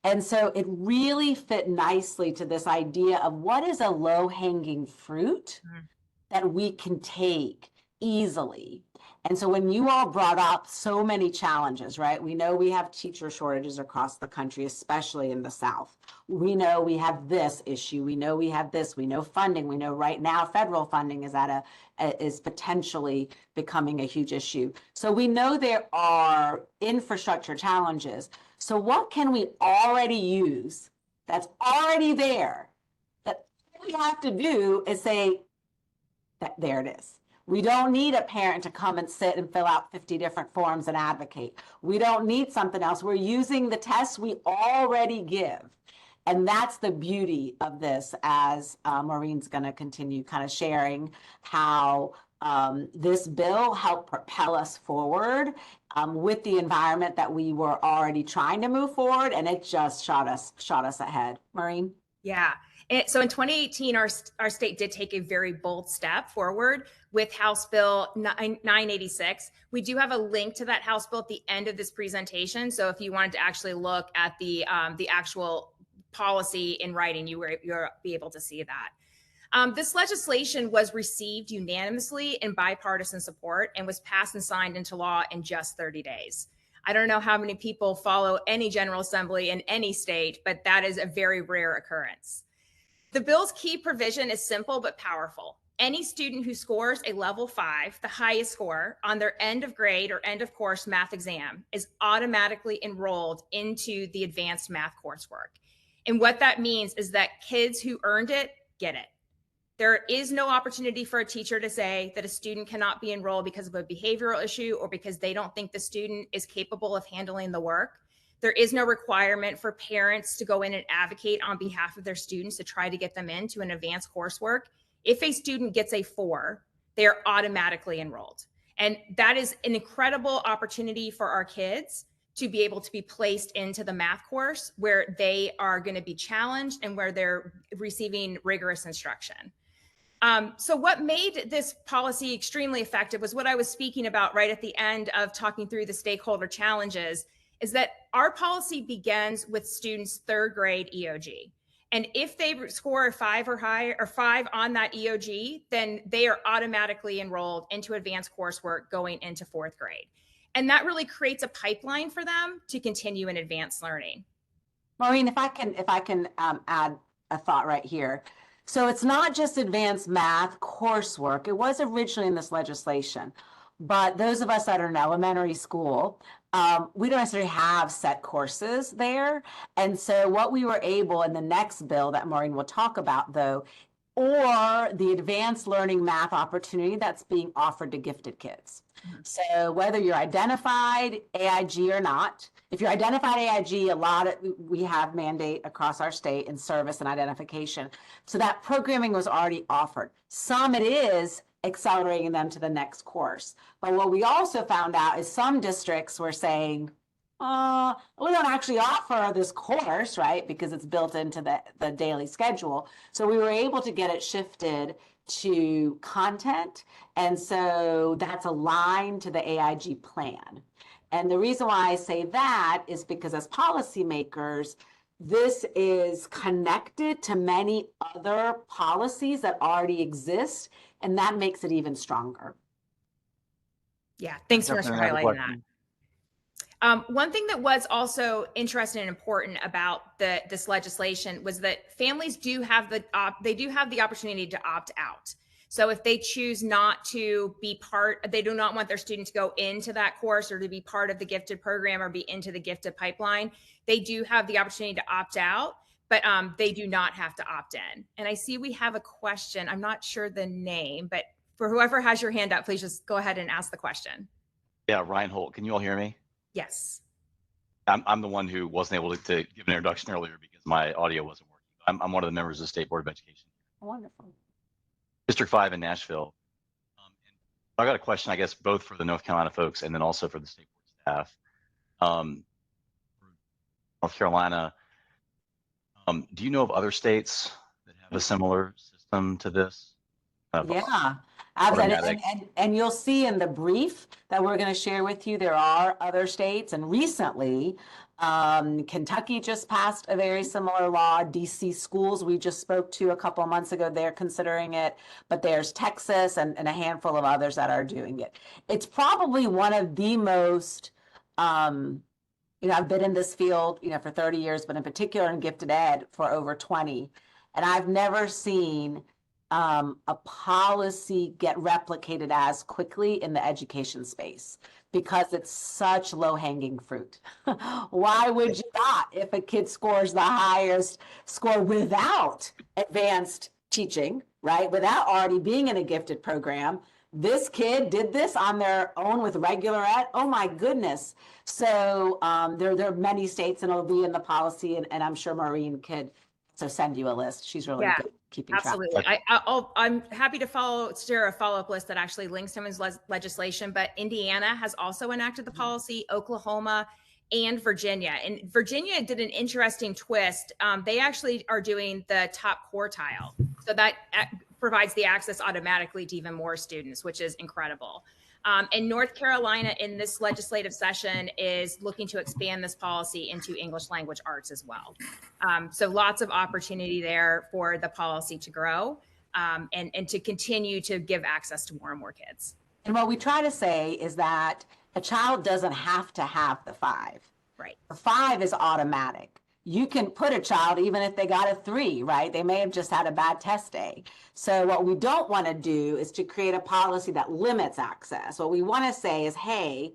And so it really fit nicely to this idea of what is a low-hanging fruit that we can take easily. And so when you all brought up so many challenges, right? We know we have teacher shortages across the country, especially in the South. We know we have this issue. We know we have this. We know funding. We know right now federal funding is is potentially becoming a huge issue. So we know there are infrastructure challenges. So what can we already use that's already there that all we have to do is say that there it is. We don't need a parent to come and sit and fill out 50 different forms and advocate. We don't need something else. We're using the tests we already give. And that's the beauty of this, as Maureen's going to continue kind of sharing how this bill helped propel us forward with the environment that we were already trying to move forward, and it just shot us ahead. Maureen? Yeah. So in 2018, our state did take a very bold step forward with House Bill 986. We do have a link to that House bill at the end of this presentation. So if you wanted to actually look at the actual policy in writing, you'll be able to see that. This legislation was received unanimously in bipartisan support and was passed and signed into law in just 30 days. I don't know how many people follow any General Assembly in any state, but that is a very rare occurrence. The bill's key provision is simple but powerful. Any student who scores a level 5, the highest score, on their end of grade or end of course math exam is automatically enrolled into the advanced math coursework. And what that means is that kids who earned it get it. There is no opportunity for a teacher to say that a student cannot be enrolled because of a behavioral issue or because they don't think the student is capable of handling the work. There is no requirement for parents to go in and advocate on behalf of their students to try to get them into an advanced coursework. If a student gets a 4, they are automatically enrolled. And that is an incredible opportunity for our kids to be able to be placed into the math course where they are going to be challenged and where they're receiving rigorous instruction. So what made this policy extremely effective was what I was speaking about right at the end of talking through the stakeholder challenges, is that our policy begins with students' 3rd grade EOG. And if they score a 5 or higher or 5 on that EOG, then they are automatically enrolled into advanced coursework going into 4th grade. And that really creates a pipeline for them to continue in advanced learning. Maureen, if I can add a thought right here. So it's not just advanced math coursework. It was originally in this legislation, but those of us that are in elementary school, we don't necessarily have set courses there. And so what we were able in the next bill that Maureen will talk about, though, or the advanced learning math opportunity that's being offered to gifted kids. So whether you're identified AIG or not, if you're identified AIG, we have mandate across our state in service and identification. So that programming was already offered. Some it is accelerating them to the next course. But what we also found out is some districts were saying, we don't actually offer this course, right? Because it's built into the daily schedule. So we were able to get it shifted to content. And so that's aligned to the AIG plan. And the reason why I say that is because as policymakers, this is connected to many other policies that already exist, and that makes it even stronger. Yeah, thanks so much for highlighting that. One thing that was also interesting and important about this legislation was that families do have the opportunity to opt out. So if they choose not to be they do not want their student to go into that course or to be part of the gifted program or be into the gifted pipeline, they do have the opportunity to opt out, but they do not have to opt in. And I see we have a question. I'm not sure the name, but for whoever has your hand up, please just go ahead and ask the question. Yeah, Ryan Holt, can you all hear me? Yes. I'm the one who wasn't able to give an introduction earlier because my audio wasn't working. I'm one of the members of the State Board of Education. Wonderful. District 5 in Nashville. And I got a question, I guess, both for the North Carolina folks and then also for the State Board staff. North Carolina, do you know of other states that have a similar system to this? Yeah, absolutely. And you'll see in the brief that we're going to share with you, there are other states. And recently, Kentucky just passed a very similar law. DC schools we just spoke to a couple of months ago, they're considering it, but there's Texas and a handful of others that are doing it. It's probably one of the most, I've been in this field, for 30 years, but in particular in gifted ed for over 20. And I've never seen a policy get replicated as quickly in the education space because it's such low-hanging fruit. Why would you not, if a kid scores the highest score without advanced teaching, right? Without already being in a gifted program, this kid did this on their own with regular ed. Oh my goodness. So there are many states, and it'll be in the policy, and I'm sure Maureen could send you a list. She's really good at keeping track. Absolutely. I'm happy to share a follow-up list that actually links to his legislation, but Indiana has also enacted the policy, Oklahoma and Virginia. And Virginia did an interesting twist. They actually are doing the top quartile. So that provides the access automatically to even more students, which is incredible. And North Carolina in this legislative session is looking to expand this policy into English language arts as well. So lots of opportunity there for the policy to grow and to continue to give access to more and more kids. And what we try to say is that a child doesn't have to have the 5. Right. The 5 is automatic. You can put a child even if they got a 3, right? They may have just had a bad test day. So what we don't want to do is to create a policy that limits access. What we want to say is, hey,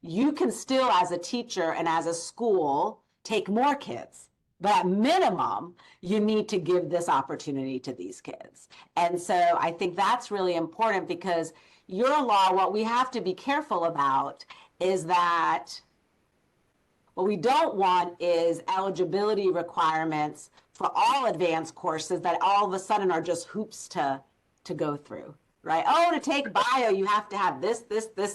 you can still, as a teacher and as a school, take more kids. But at minimum, you need to give this opportunity to these kids. And so I think that's really important because your law, what we have to be careful about is that what we don't want is eligibility requirements for all advanced courses that all of a sudden are just hoops to go through, right? Oh, to take bio, you have to have this,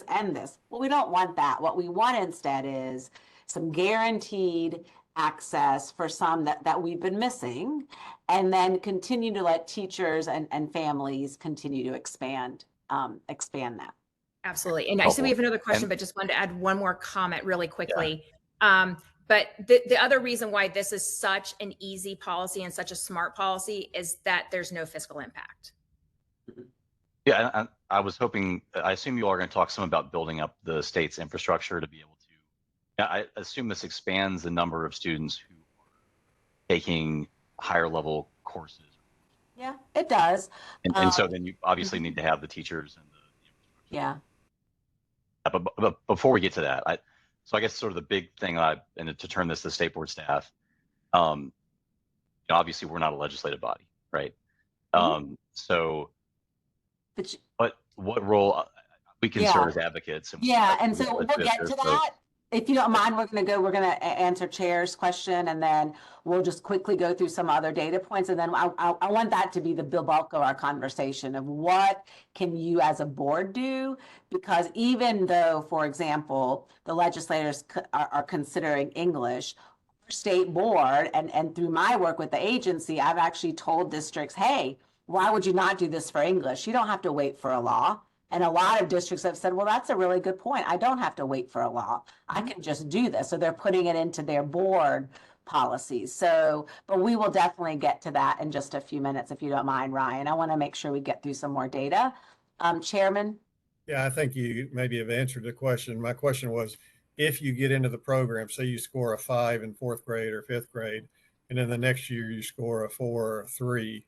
and this. Well, we don't want that. What we want instead is some guaranteed access for some that we've been missing, and then continue to let teachers and families continue to expand that. Absolutely. And I see we have another question, but just wanted to add one more comment really quickly. But the other reason why this is such an easy policy and such a smart policy is that there's no fiscal impact. Yeah, I was hoping, I assume you all are going to talk some about building up the state's infrastructure to be able to, I assume this expands the number of students who are taking higher level courses. Yeah, it does. And so then you obviously need to have the teachers and the yeah. But before we get to that, so I guess sort of the big thing, and to turn this to the state board staff, obviously we're not a legislative body, right? So what role we can serve as advocates? And so we'll get to that. If you don't mind, we're going to answer Chair's question, and then we'll just quickly go through some other data points. And then I want that to be the bulk of our conversation of what can you as a board do? Because even though, for example, the legislators are considering English, our state board, and through my work with the agency, I've actually told districts, hey, why would you not do this for English? You don't have to wait for a law. And a lot of districts have said, well, that's a really good point. I don't have to wait for a law. I can just do this. So they're putting it into their board policies. So, but we will definitely get to that in just a few minutes, if you don't mind, Ryan. I want to make sure we get through some more data. Chairman? Yeah, I think you maybe have answered the question. My question was, if you get into the program, say you score a 5 in 4th grade or 5th grade, and then the next year you score a 4 or a 3,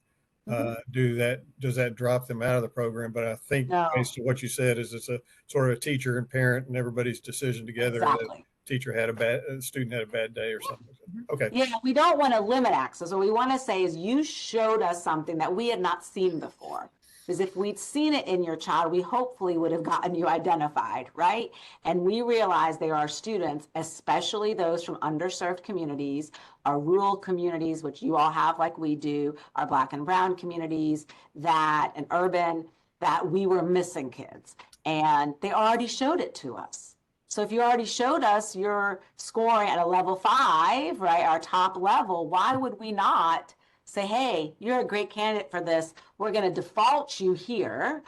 does that drop them out of the program? But I think based on what you said is it's a sort of a teacher and parent and everybody's decision together. Exactly. A student had a bad day or something. Okay. Yeah, we don't want to limit access. What we want to say is you showed us something that we had not seen before. Because if we'd seen it in your child, we hopefully would have gotten you identified, right? And we realize there are students, especially those from underserved communities, our rural communities, which you all have like we do, our Black and brown communities, and urban, that we were missing kids. And they already showed it to us. So if you already showed us you're scoring at a level 5, right, our top level, why would we not say, hey, you're a great candidate for this. We're going to default you here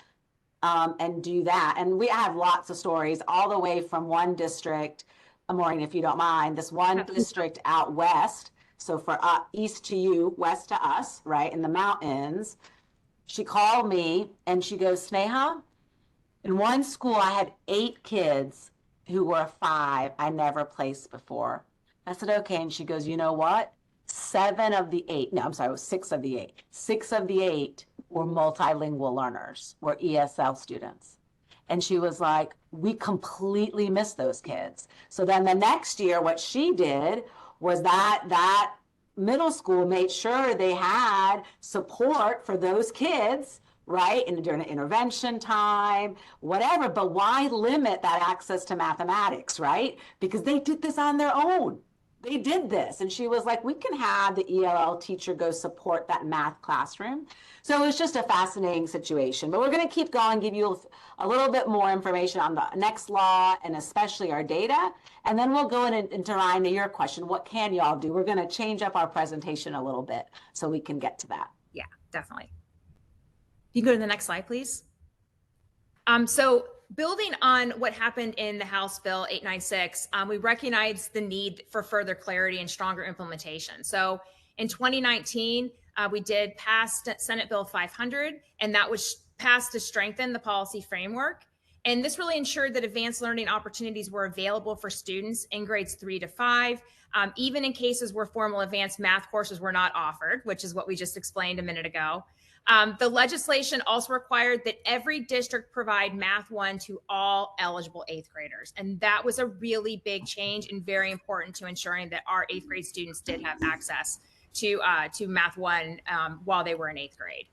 and do that. And we have lots of stories all the way from one district Maureen, if you don't mind, this one district out west. So for east to you, west to us, right, in the mountains, she called me and she goes, Sneha, in one school, I had 8 kids who were 5 I never placed before. I said, okay. And she goes, you know what? 7 of the 8, no, I'm sorry, it was 6 of the 8. 6 of the 8 were multilingual learners, were ESL students. And she was like, we completely missed those kids. So then the next year, what she did was that middle school made sure they had support for those kids, right? And during an intervention time, whatever. But why limit that access to mathematics, right? Because they did this on their own. They did this. And she was like, we can have the ELL teacher go support that math classroom. So it was just a fascinating situation. But we're going to keep going, give you a little bit more information on the next law and especially our data. And then we'll go into Ryan, to your question, what can y'all do? We're going to change up our presentation a little bit so we can get to that. Yeah, definitely. You can go to the next slide, please. So building on what happened in the House Bill 896, we recognize the need for further clarity and stronger implementation. So in 2019, we did pass Senate Bill 500, and that was passed to strengthen the policy framework. And this really ensured that advanced learning opportunities were available for students in grades 3 to 5, even in cases where formal advanced math courses were not offered, which is what we just explained a minute ago. The legislation also required that every district provide Math 1 to all eligible 8th graders. And that was a really big change and very important to ensuring that our 8th grade students did have access to Math 1 while they were in 8th grade.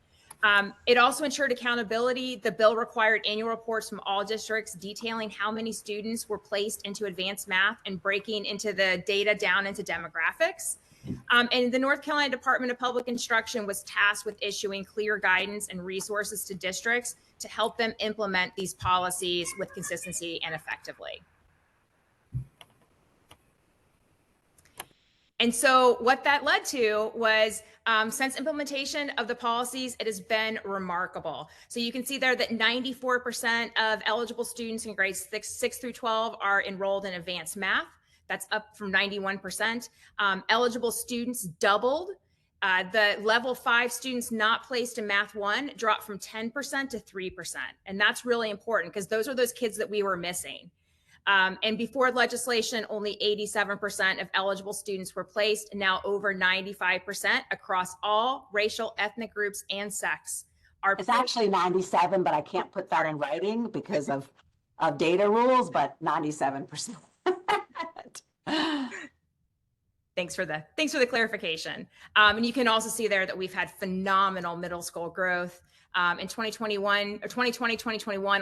It also ensured accountability. The bill required annual reports from all districts detailing how many students were placed into advanced math and breaking into the data down into demographics. And the North Carolina Department of Public Instruction was tasked with issuing clear guidance and resources to districts to help them implement these policies with consistency and effectively. And so what that led to was, since implementation of the policies, it has been remarkable. So you can see there that 94% of eligible students in grades 6 through 12 are enrolled in advanced math. That's up from 91%. Eligible students doubled. The level 5 students not placed in Math 1 dropped from 10% to 3%. And that's really important because those are those kids that we were missing. And before legislation, only 87% of eligible students were placed, and now over 95% across all racial, ethnic groups, and sex. It's actually 97, but I can't put that in writing because of data rules, but 97%. Thanks for the clarification. And you can also see there that we've had phenomenal middle school growth. In 2021,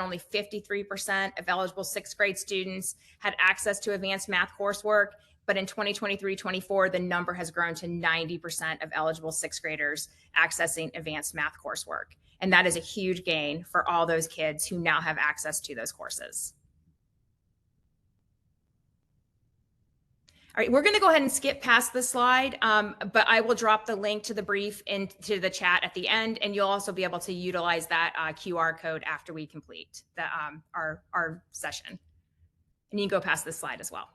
only 53% of eligible 6th grade students had access to advanced math coursework. But in 2023-24, the number has grown to 90% of eligible 6th graders accessing advanced math coursework. And that is a huge gain for all those kids who now have access to those courses. All right, we're going to go ahead and skip past the slide, but I will drop the link to the brief into the chat at the end, and you'll also be able to utilize that QR code after we complete the, our session. And you can go past this slide as well.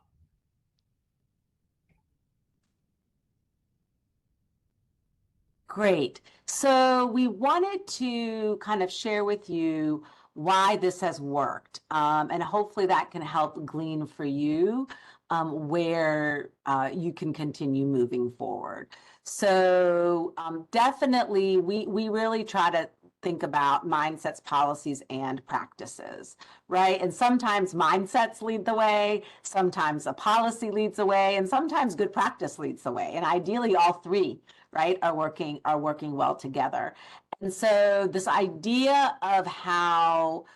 Great. So we wanted to kind of share with you why this has worked, and hopefully that can help glean for you where you can continue moving forward. So definitely, we really try to think about mindsets, policies, and practices, right? And sometimes mindsets lead the way, sometimes a policy leads the way, and sometimes good practice leads the way. And ideally, all three, right, are working well together. And so this idea of how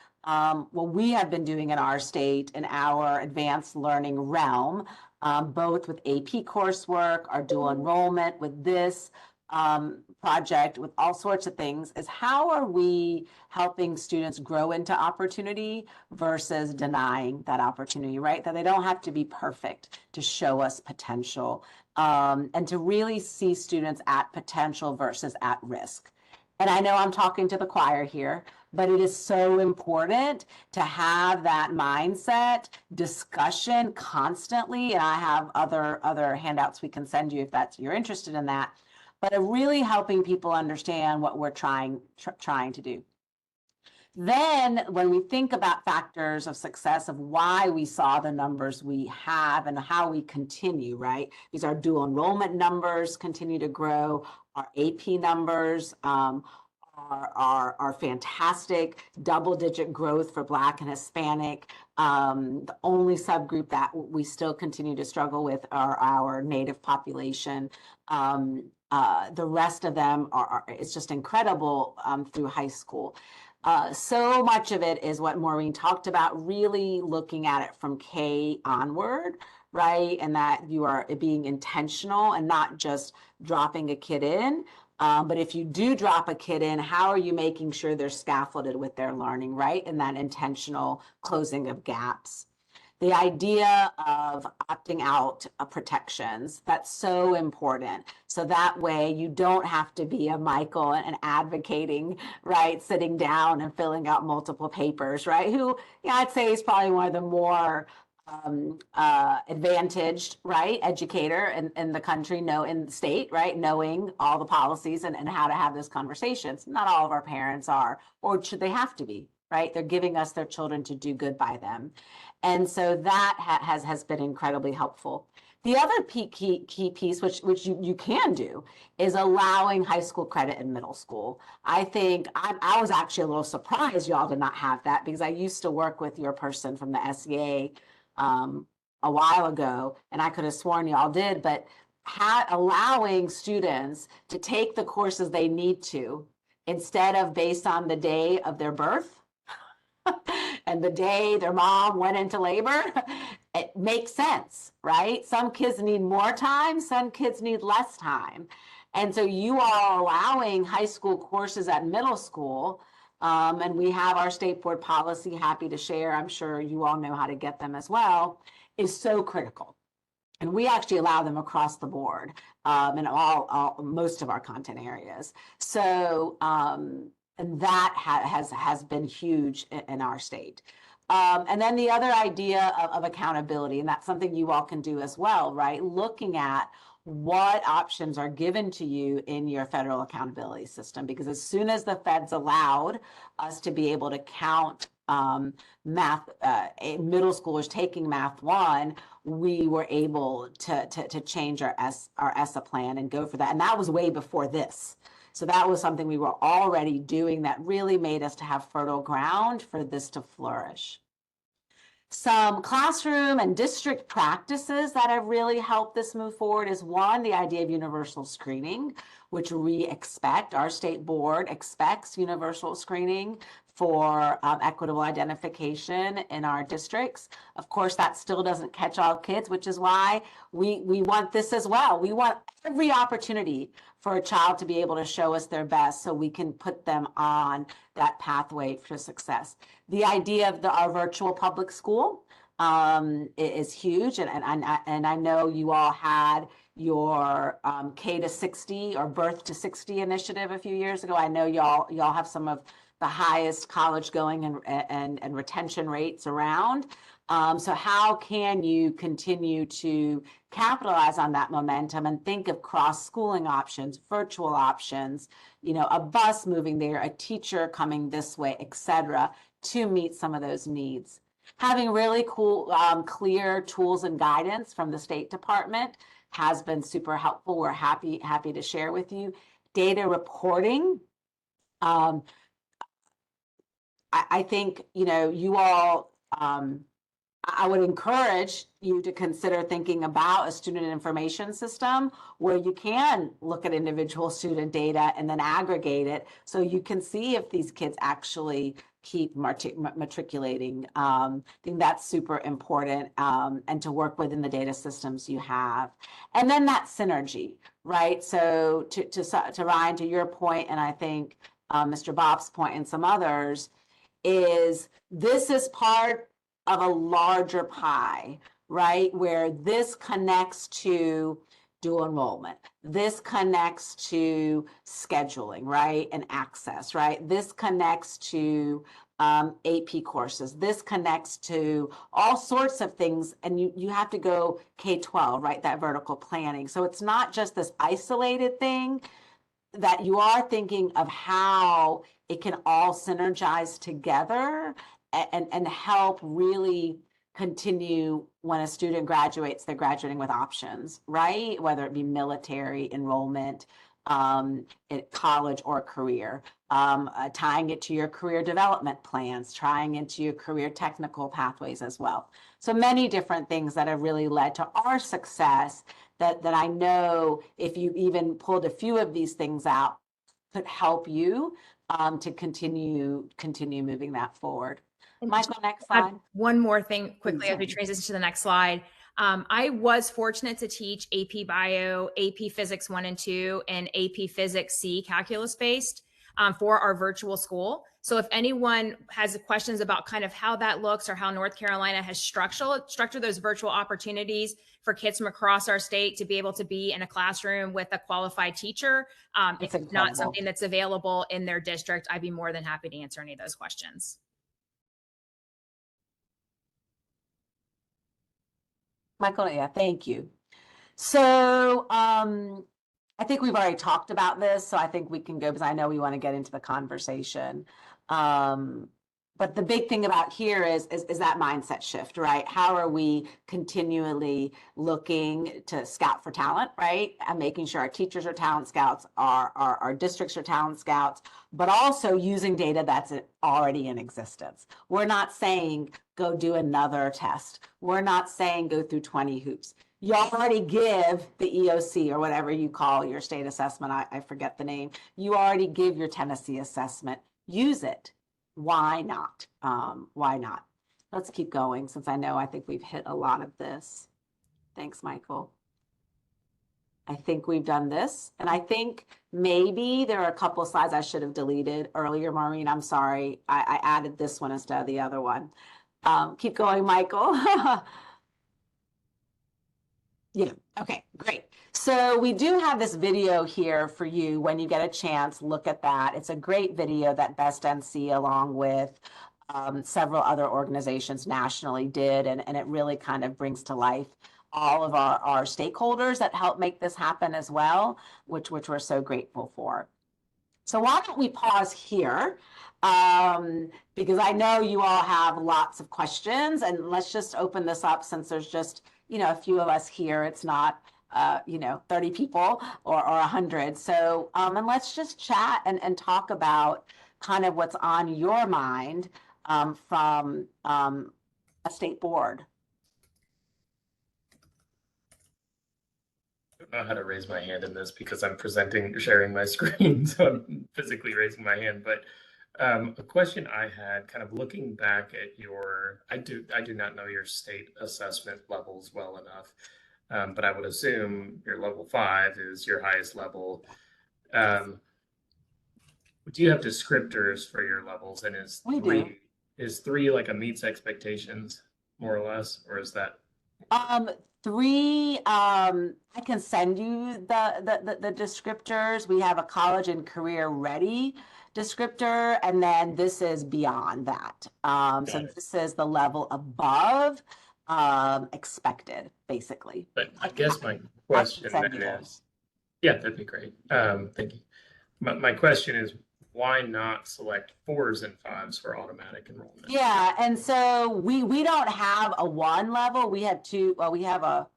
what we have been doing in our state in our advanced learning realm, both with AP coursework, our dual enrollment, with this project, with all sorts of things, is how are we helping students grow into opportunity versus denying that opportunity, right? That they don't have to be perfect to show us potential, and to really see students at potential versus at risk. And I know I'm talking to the choir here, but it is so important to have that mindset discussion constantly. And I have other handouts we can send you if you're interested in that, but really helping people understand what we're trying to do. Then when we think about factors of success of why we saw the numbers we have and how we continue, right? These are dual enrollment numbers continue to grow. Our AP numbers are fantastic. Double-digit growth for Black and Hispanic. The only subgroup that we still continue to struggle with are our Native population. The rest of them it's just incredible through high school. So much of it is what Maureen talked about, really looking at it from K onward, right? And that you are being intentional and not just dropping a kid in. But if you do drop a kid in, how are you making sure they're scaffolded with their learning, right? And that intentional closing of gaps. The idea of opting out of protections, that's so important. So that way you don't have to be a Michael and advocating, right? Sitting down and filling out multiple papers, right? Who, I'd say is probably one of the more advantaged, right, educator in the country, in the state, right, knowing all the policies and how to have those conversations. Not all of our parents are, or should they have to be, right? They're giving us their children to do good by them. And so that has been incredibly helpful. The other key piece, which you can do, is allowing high school credit in middle school. I think I was actually a little surprised y'all did not have that, because I used to work with your person from the SEA a while ago, and I could have sworn y'all did, but allowing students to take the courses they need to instead of based on the day of their birth and the day their mom went into labor, it makes sense, right? Some kids need more time, some kids need less time. And so you are allowing high school courses at middle school, and we have our state board policy, happy to share, I'm sure you all know how to get them as well, is so critical. And we actually allow them across the board in most of our content areas. So, and that has been huge in our state. And then the other idea of accountability, and that's something you all can do as well, right? Looking at what options are given to you in your federal accountability system, because as soon as the feds allowed us to be able to count math, middle schoolers taking Math 1, we were able to change our ESSA plan and go for that. And that was way before this. So that was something we were already doing that really made us to have fertile ground for this to flourish. Some classroom and district practices that have really helped this move forward is one, the idea of universal screening, which we expect, our state board expects universal screening for equitable identification in our districts. Of course, that still doesn't catch all kids, which is why we want this as well. We want every opportunity for a child to be able to show us their best so we can put them on that pathway for success. The idea of our virtual public school is huge. And I know you all had your K to 60 or Birth to 60 initiative a few years ago. I know y'all have some of the highest college going and retention rates around. So how can you continue to capitalize on that momentum and think of cross-schooling options, virtual options, a bus moving there, a teacher coming this way, et cetera, to meet some of those needs. Having really cool, clear tools and guidance from the State Department has been super helpful. We're happy to share with you. Data reporting. I think, you all, I would encourage you to consider thinking about a student information system where you can look at individual student data and then aggregate it so you can see if these kids actually keep matriculating. I think that's super important, and to work within the data systems you have. And then that synergy, right? So to Ryan, to your point, and I think Mr. Bob's point and some others, this is part of a larger pie, right? Where this connects to dual enrollment. This connects to scheduling, right? And access, right? This connects to AP courses. This connects to all sorts of things. And you have to go K-12, right? That vertical planning. So it's not just this isolated thing, that you are thinking of how it can all synergize together and help really continue when a student graduates, they're graduating with options, right? Whether it be military enrollment, at college or career, tying it to your career development plans, tying into your career technical pathways as well. So many different things that have really led to our success that I know if you even pulled a few of these things out could help you to continue moving that forward. Michael, next slide. One more thing quickly as we Sorry. transition to the next slide. I was fortunate to teach AP Bio, AP Physics 1 and 2, and AP Physics C calculus based for our virtual school. So if anyone has questions about kind of how that looks or how North Carolina has structured those virtual opportunities for kids from across our state to be able to be in a classroom with a qualified teacher, if it's not something that's available in their district, I'd be more than happy to answer any of those questions. Michael, yeah, thank you. So I think we've already talked about this, so I think we can go because I know we want to get into the conversation. But the big thing about here is that mindset shift, right? How are we continually looking to scout for talent, right? And making sure our teachers are talent scouts, our districts are talent scouts, but also using data that's already in existence. We're not saying go do another test. We're not saying go through 20 hoops. You already give the EOC or whatever you call your state assessment. I forget the name. You already give your Tennessee assessment. Use it. Why not? Why not? Let's keep going since I think we've hit a lot of this. Thanks, Michael. I think we've done this. And I think maybe there are a couple of slides I should have deleted earlier, Maureen. I'm sorry. I added this one instead of the other one. Keep going, Michael. Yeah, okay, great. So we do have this video here for you when you get a chance, look at that. It's a great video that Best NC along with several other organizations nationally did, and it really kind of brings to life all of our stakeholders that help make this happen as well, which we're so grateful for. So why don't we pause here? Because I know you all have lots of questions, and let's just open this up since there's just a few of us here. It's not 30 people or 100. So and let's just chat and talk about kind of what's on your mind from a state board. I don't know how to raise my hand in this because I'm sharing my screen, so I'm physically raising my hand. But a question I had, kind of looking back at I do not know your state assessment levels well enough, but I would assume your level 5 is your highest level. Do you have descriptors for your levels, and is 3 like a meets expectations more or less, or is that? 3, I can send you the descriptors. We have a college and career ready descriptor, and then this is beyond that. So this is the level above expected, basically. But I guess my question then is, yeah, that'd be great. Thank you. My question is, why not select 4s and 5s for automatic enrollment? Yeah, and so we don't have a 1 level. We have 2. Well, we have a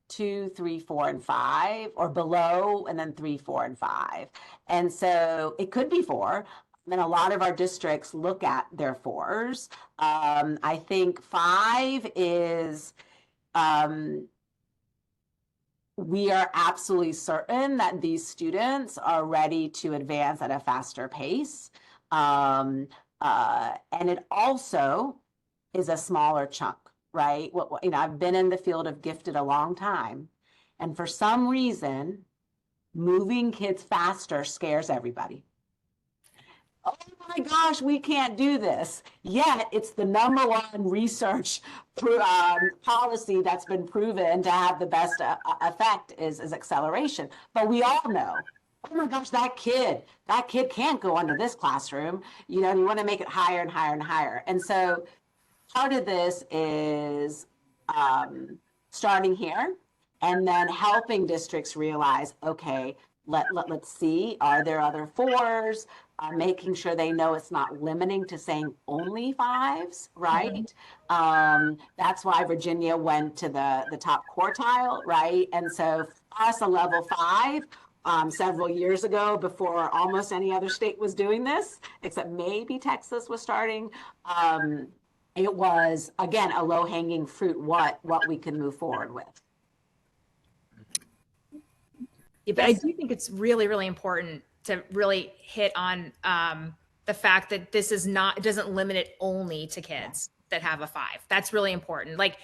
2, 3, 4, and 5, or below, and then 3, 4, and 5. And so it could be 4. And a lot of our districts look at their 4s. I think 5 is we are absolutely certain that these students are ready to advance at a faster pace. And it also is a smaller chunk, right? I've been in the field of gifted a long time. And for some reason, moving kids faster scares everybody. Oh my gosh, we can't do this. Yet it's the number one research policy that's been proven to have the best effect is acceleration. But we all know, oh my gosh, that kid can't go into this classroom. You know, you want to make it higher and higher and higher. And so part of this is starting here and then helping districts realize, okay, let's see, are there other fours? Making sure they know it's not limiting to saying only fives, right? That's why Virginia went to the top quartile, right? And so for us, a level 5, several years ago, before almost any other state was doing this, except maybe Texas was starting, it was, again, a low-hanging fruit, what we can move forward with. Yeah, but I do think it's really, really important to really hit on the fact that this is not, it doesn't limit it only to kids that have a 5. That's really important. Like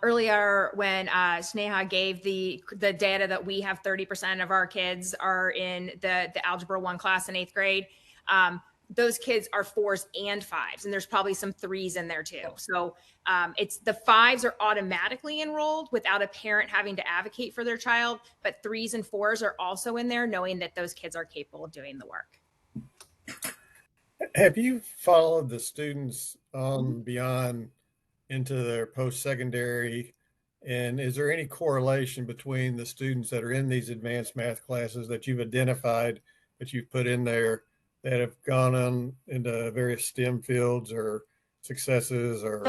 earlier when Sneha gave the data that we have 30% of our kids are in the Algebra 1 class in 8th grade. Those kids are 4s and 5s, and there's probably some 3s in there too. So it's the 5s are automatically enrolled without a parent having to advocate for their child, but 3s and 4s are also in there, knowing that those kids are capable of doing the work. Have you followed the students beyond into their post-secondary? And is there any correlation between the students that are in these advanced math classes that you've identified, that you've put in there, that have gone on into various STEM fields or successes or?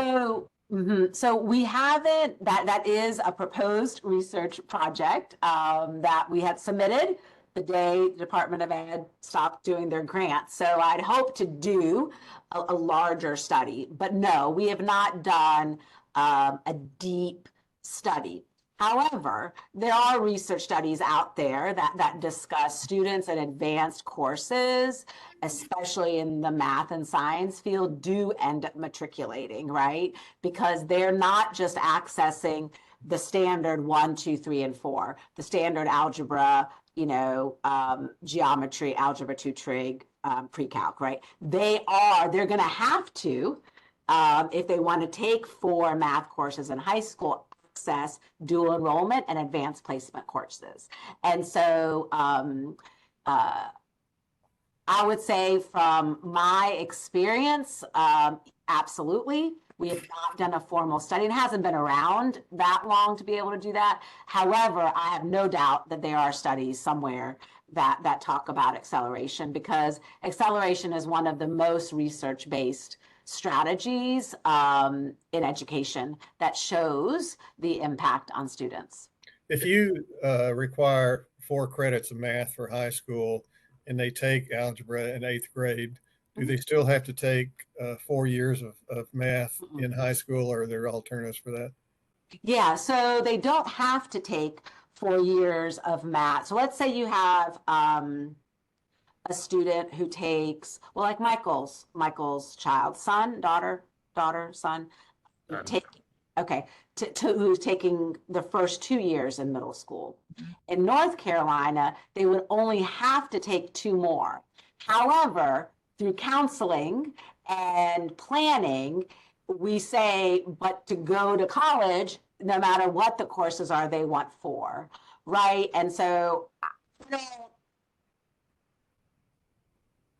So we haven't, that is a proposed research project that we had submitted the day the Department of Ed stopped doing their grants. So I'd hope to do a larger study, but no, we have not done a deep study. However, there are research studies out there that discuss students in advanced courses, especially in the math and science field, do end up matriculating, right? Because they're not just accessing the standard 1, 2, 3, and 4, the standard algebra, you know, geometry, algebra 2 trig, pre-calc, right? They're going to have to, if they want to take 4 math courses in high school, access dual enrollment and advanced placement courses. And so I would say from my experience, absolutely. We have not done a formal study. It hasn't been around that long to be able to do that. However, I have no doubt that there are studies somewhere that talk about acceleration, because acceleration is one of the most research-based strategies in education that shows the impact on students. If you require 4 credits of math for high school and they take algebra in 8th grade, do they still have to take 4 years of math in high school, or are there alternatives for that? Yeah, so they don't have to take 4 years of math. So let's say you have a student who takes, well, like Michael's child, son, daughter, son, who's taking the first 2 years in middle school. In North Carolina, they would only have to take 2 more. However, through counseling and planning, we say, but to go to college, no matter what the courses are, they want 4, right? And so,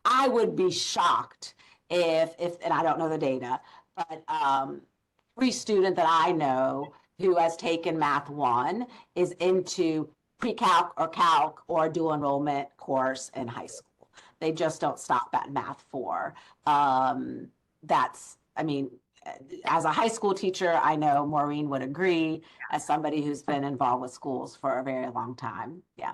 I would be shocked if, and I don't know the data, but every student that I know who has taken Math 1 is into pre-calc or calc or dual enrollment course in high school. They just don't stop at Math 4. As a high school teacher, I know Maureen would agree, as somebody who's been involved with schools for a very long time. Yeah.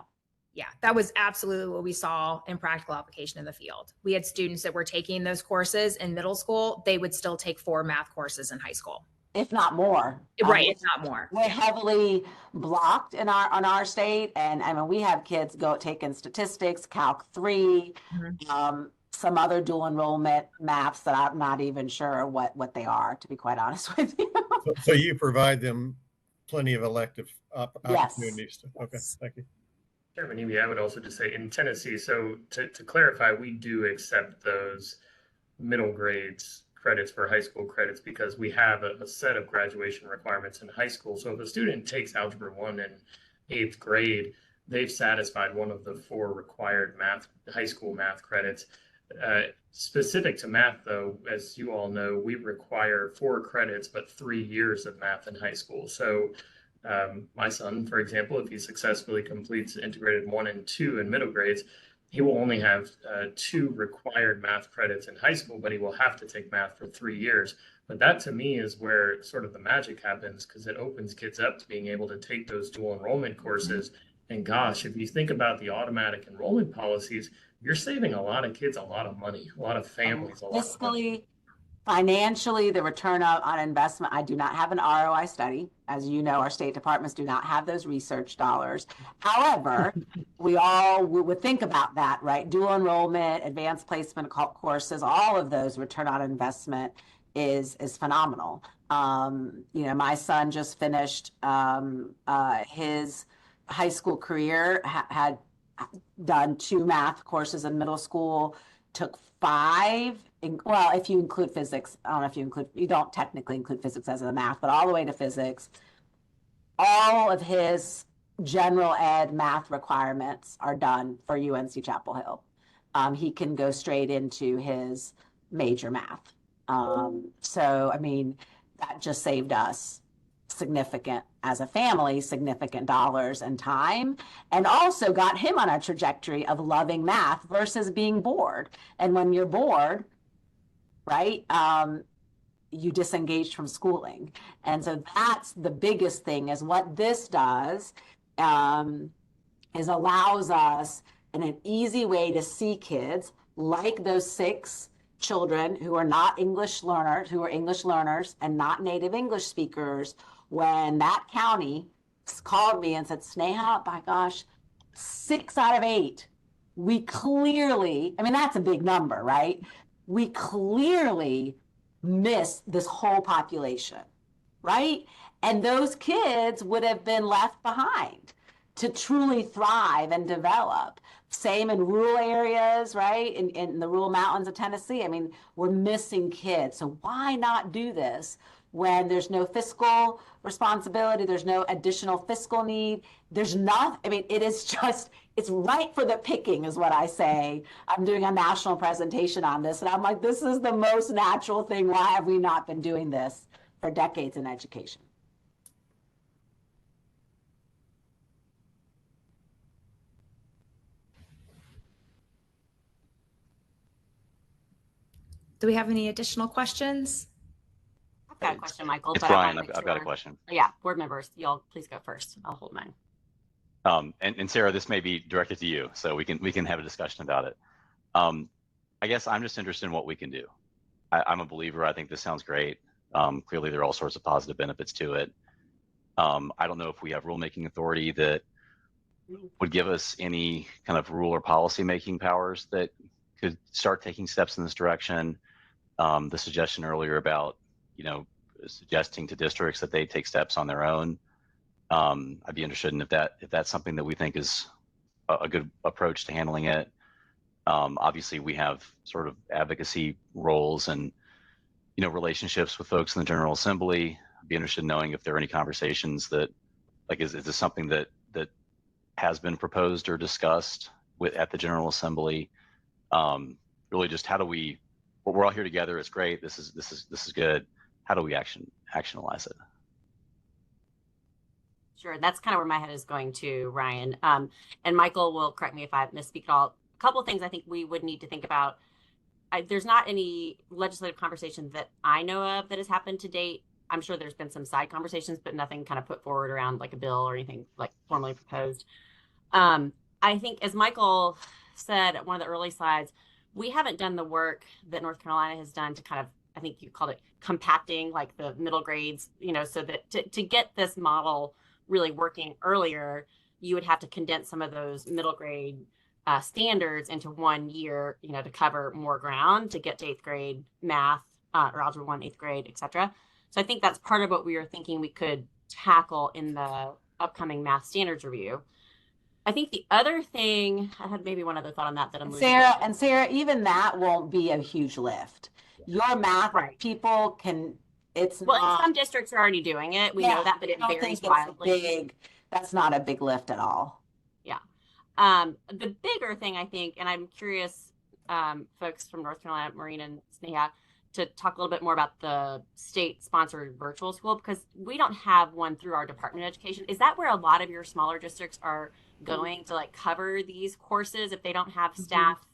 Yeah, that was absolutely what we saw in practical application in the field. We had students that were taking those courses in middle school. They would still take 4 math courses in high school, if not more. Right, if not more. We're heavily blocked on our state, and I mean we have kids taking statistics, Calc 3, some other dual enrollment maths that I'm not even sure what they are, to be quite honest with you. So you provide them plenty of elective opportunities. Yes. Okay, thank you. Chairman Eby, I would also just say in Tennessee, so to clarify, we do accept those middle grades credits for high school credits because we have a set of graduation requirements in high school. So if a student takes Algebra 1 in 8th grade, they've satisfied one of the 4 required high school math credits. Specific to math, though, as you all know, we require 4 credits, but 3 years of math in high school. So my son, for example, if he successfully completes integrated 1 and 2 in middle grades, he will only have 2 required math credits in high school, but he will have to take math for 3 years. But that to me is where sort of the magic happens, because it opens kids up to being able to take those dual enrollment courses. And gosh, if you think about the automatic enrollment policies, you're saving a lot of kids a lot of money, a lot of families, a lot of money. Fiscally, financially, the return on investment, I do not have an ROI study. As you know, our state departments do not have those research dollars. However, we would think about that, right? Dual enrollment, advanced placement courses, all of those return on investment is phenomenal. My son just finished his high school career, had done 2 math courses in middle school, took 5, well, if you include physics, I don't know if you don't technically include physics as a math, but all the way to physics. All of his general ed math requirements are done for UNC Chapel Hill. He can go straight into his major math. So, I mean, that just saved us significant, as a family, significant dollars and time, and also got him on a trajectory of loving math versus being bored. And when you're bored, right, you disengage from schooling. And so that's the biggest thing, is what this does is allows us in an easy way to see kids like those 6 children who are not English learners, who are English learners and not native English speakers. When that county called me and said, Sneha, by gosh, 6 out of 8, we clearly, I mean, that's a big number, right? We clearly miss this whole population, right? And those kids would have been left behind to truly thrive and develop. Same in rural areas, right? In the rural mountains of Tennessee. I mean, we're missing kids. So why not do this when there's no fiscal responsibility, there's no additional fiscal need, there's not, I mean, it is just, it's right for the picking is what I say. I'm doing a national presentation on this, and I'm like, this is the most natural thing. Why have we not been doing this for decades in education? Do we have any additional questions? I've got a question, Michael. It's but I Brian. wanna make I've got a sure- question. Yeah, board members, y'all please go first. I'll hold mine. And Sarah, this may be directed to you, so we can have a discussion about it. I guess I'm just interested in what we can do. I'm a believer. I think this sounds great. Clearly, there are all sorts of positive benefits to it. I don't know if we have rulemaking authority that would give us any kind of rule or policy making powers that could start taking steps in this direction. The suggestion earlier about, suggesting to districts that they take steps on their own. I'd be interested in if that's something that we think is a good approach to handling it. Obviously, we have sort of advocacy roles and relationships with folks in the General Assembly. I'd be interested in knowing if there are any conversations that, like, is this something that has been proposed or discussed at the General Assembly? Really, just how do we? We're all here together. It's great. This is good. How do we actionalize it? Sure, that's kind of where my head is going to, Ryan. And Michael will correct me if I misspeak at all. A couple of things I think we would need to think about. There's not any legislative conversation that I know of that has happened to date. I'm sure there's been some side conversations, but nothing kind of put forward around like a bill or anything like formally proposed. I think, as Michael said at one of the early slides, we haven't done the work that North Carolina has done to kind of, I think you called it compacting, like the middle grades, so that to get this model really working earlier, you would have to condense some of those middle grade standards into 1 year, to cover more ground to get to 8th grade math or Algebra 1, 8th grade, etc. So I think that's part of what we were thinking we could tackle in the upcoming math standards review. I think the other thing, I had maybe one other thought on that I'm losing. Sarah, even that won't be a huge lift. Your math Right. people can, it's Well, not. some districts are already doing it. We know that, but it I don't varies think it's wildly. that's not a big lift at all. Yeah. The bigger thing, I think, and I'm curious, folks from North Carolina, Maureen and Sneha, to talk a little bit more about the state-sponsored virtual school, because we don't have one through our Department of Education. Is that where a lot of your smaller districts are going to like cover these courses if they don't have staff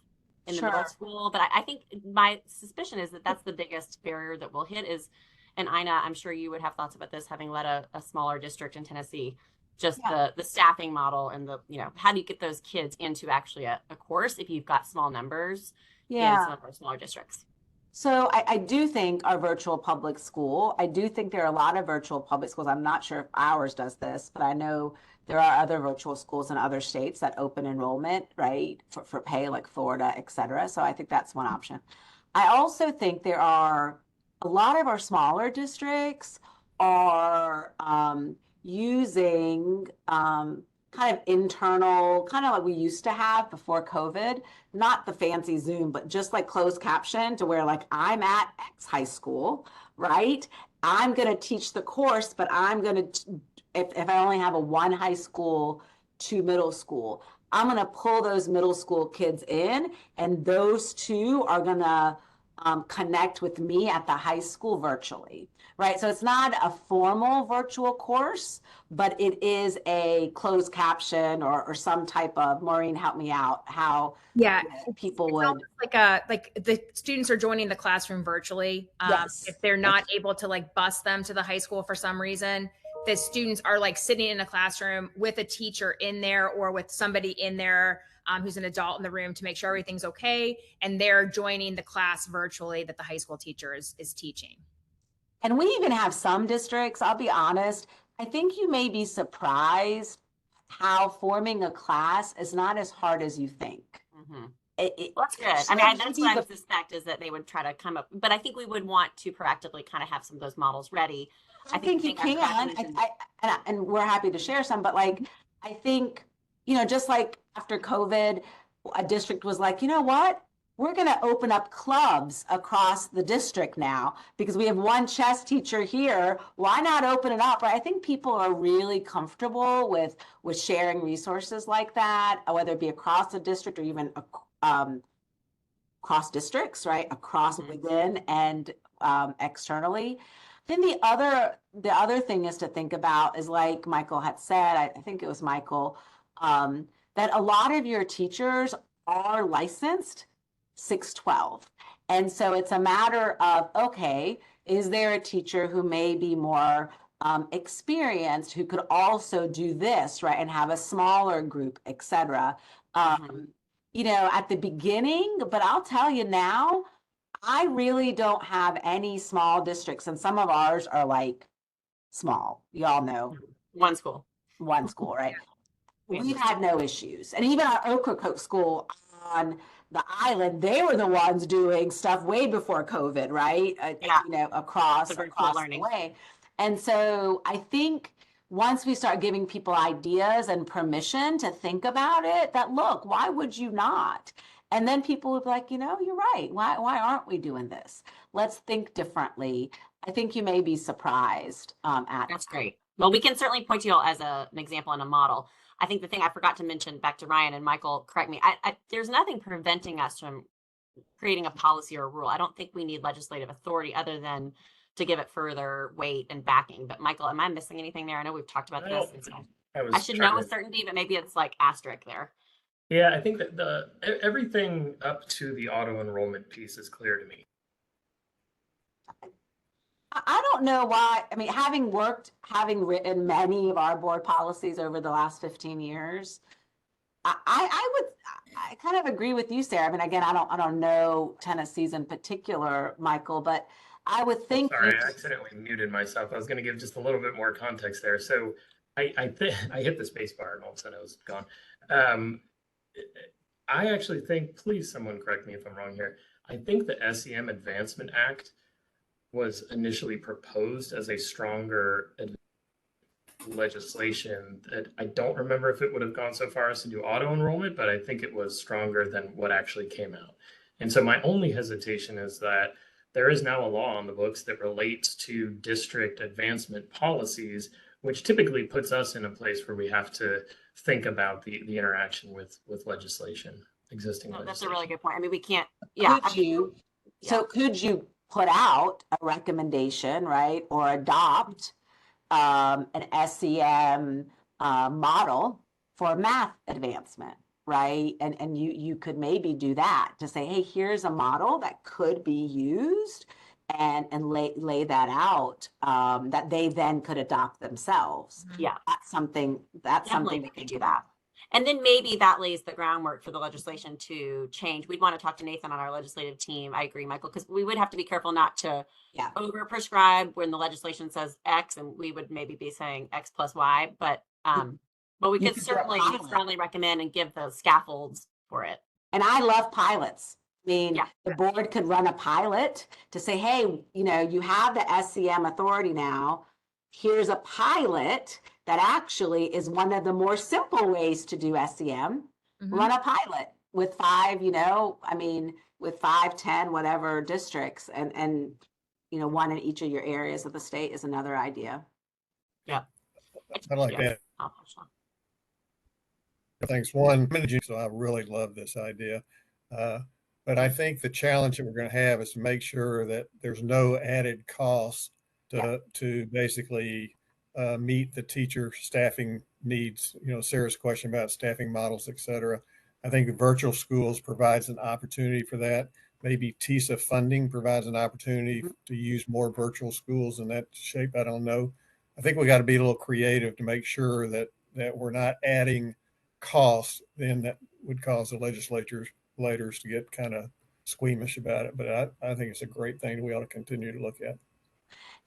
in the middle school? But I think my suspicion is that that's the biggest barrier that we'll hit is, and Ina, I'm sure you would have thoughts about this, having led a smaller district in Tennessee, just the staffing model and the, how do you get those kids into actually a course if you've got small numbers in some of our smaller districts? So I do think our virtual public school, I do think there are a lot of virtual public schools. I'm not sure if ours does this, but I know there are other virtual schools in other states that open enrollment, right, for pay, like Florida, et cetera. So I think that's one option. I also think there are a lot of our smaller districts are using kind of internal, kind of like we used to have before COVID, not the fancy Zoom, but just like closed caption to where like I'm at X high school, right? I'm going to teach the course, but I'm going to, if I only have a 1 high school, 2 middle school, I'm going to pull those middle school kids in, and those 2 are going to connect with me at the high school virtually, right? So it's not a formal virtual course, but it is a closed caption or some type of, Maureen, help me out, how people would. Like the students are joining the classroom virtually. If they're not able to like bus them to the high school for some reason, the students are like sitting in a classroom with a teacher in there or with somebody in there who's an adult in the room to make sure everything's okay. And they're joining the class virtually that the high school teacher is teaching. And we even have some districts, I'll be honest, I think you may be surprised how forming a class is not as hard as you think. Well, that's good. I mean, that's what I suspect is that they would try to come up, but I think we would want to proactively kind of have some of those models ready. I think you can, and we're happy to share some, but like, I think, just like after COVID, a district was like, you know what? We're going to open up clubs across the district now because we have one chess teacher here. Why not open it up? Right? I think people are really comfortable with sharing resources like that, whether it be across the district or even across districts, right? Across within and externally. Then the other thing is to think about is, like Michael had said, I think it was Michael, that a lot of your teachers are licensed 612. And so it's a matter of, okay, is there a teacher who may be more experienced who could also do this, right? And have a smaller group, et cetera. At the beginning, but I'll tell you now, I really don't have any small districts, and some of ours are like small. You all know. One school, right? We've had no issues. And even our Ocracoke school on the island, they were the ones doing stuff way before COVID, right? Across the way. And so I think once we start giving people ideas and permission to think about it, that look, why would you not? And then people would be like, you're right. Why aren't we doing this? Let's think differently. I think you may be surprised at. That's great. Well, we can certainly point to you all as an example and a model. I think the thing I forgot to mention, back to Ryan and Michael, correct me, there's nothing preventing us from creating a policy or a rule. I don't think we need legislative authority other than to give it further weight and backing. But Michael, am I missing anything there? I know we've talked about this. I should know with certainty, but maybe it's like asterisk there. Yeah, I think that everything up to the auto enrollment piece is clear to me. I don't know why. I mean, having written many of our board policies over the last 15 years, I kind of agree with you, Sarah. I mean, again, I don't know Tennessee's in particular, Michael, but I would think. Sorry, I accidentally muted myself. I was going to give just a little bit more context there. So I hit the space bar and all of a sudden I was gone. I actually think, please someone correct me if I'm wrong here, I think the SEM Advancement Act was initially proposed as a stronger legislation that I don't remember if it would have gone so far as to do auto enrollment, but I think it was stronger than what actually came out. And so my only hesitation is that there is now a law on the books that relates to district advancement policies, which typically puts us in a place where we have to think about the interaction with legislation, existing No, legislation. that's a really good point. I mean, we can't, yeah. Could you, so could you put out a recommendation, right, or adopt an SEM model for math advancement, right? And you could maybe do that to say, hey, here's a model that could be used, and lay that out, that they then could adopt themselves. Yeah. That's something Definitely we we could could do do that. And then maybe that lays the groundwork for the legislation to change. We'd want to talk to Nathan on our legislative team. I agree, Michael, because we would have to be careful not to Yeah. over prescribe when the legislation says X, and we would maybe be saying X plus Y. But we You could could do a certainly pilot. strongly recommend and give the scaffolds for it. And I love pilots. I mean, Yeah. the board could run a pilot to say, hey, you know, you have the SCM authority now. Here's a pilot that actually is one of the more simple ways to do SCM. Mhm. Run a pilot with 5, you know, I mean, with 5, 10, whatever districts, and you know, one in each of your areas of the state is another idea. Yeah. I like Yeah. that. I'll push on. Thanks. One, so I really love this idea. But I think the challenge that we're going to have is to make sure that there's no added costs to basically meet the teacher staffing needs. You know, Sarah's question about staffing models, et cetera. I think the virtual schools provides an opportunity for that. Maybe TISA funding provides an opportunity to use more virtual schools in that shape. I don't know. I think we got to be a little creative to make sure that we're not adding costs then that would cause the legislators to get kind of squeamish about it. But I think it's a great thing we ought to continue to look at.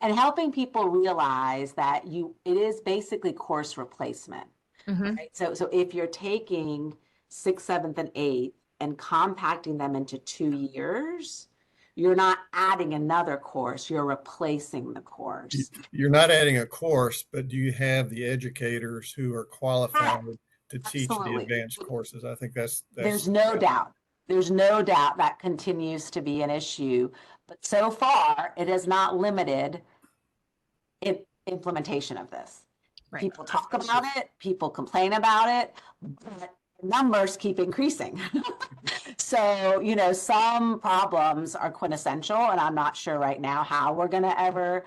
And helping people realize that it is basically course replacement. Mhm. Right? So if you're taking 6th, 7th, and 8th and compacting them into 2 years, you're not adding another course, you're replacing the course. You're not adding a course, but do you have the educators who are qualified to teach the Absolutely. advanced courses? I think that's There's no doubt. There's no doubt that continues to be an issue, but so far it has not limited implementation of this. Right. People talk about it, people complain about it, but numbers keep increasing. So, you know, some problems are quintessential, and I'm not sure right now how we're going to ever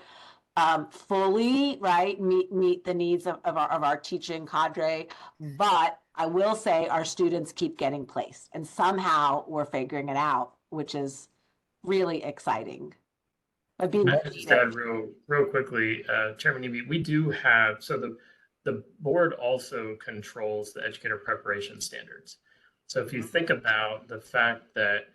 fully, right, meet the needs of our teaching cadre. But I will say our students keep getting placed, and somehow we're figuring it out, which is really exciting. But being I just add real quickly, Chairman Eby, we do have, so the board also controls the educator preparation standards. So if you think about the fact that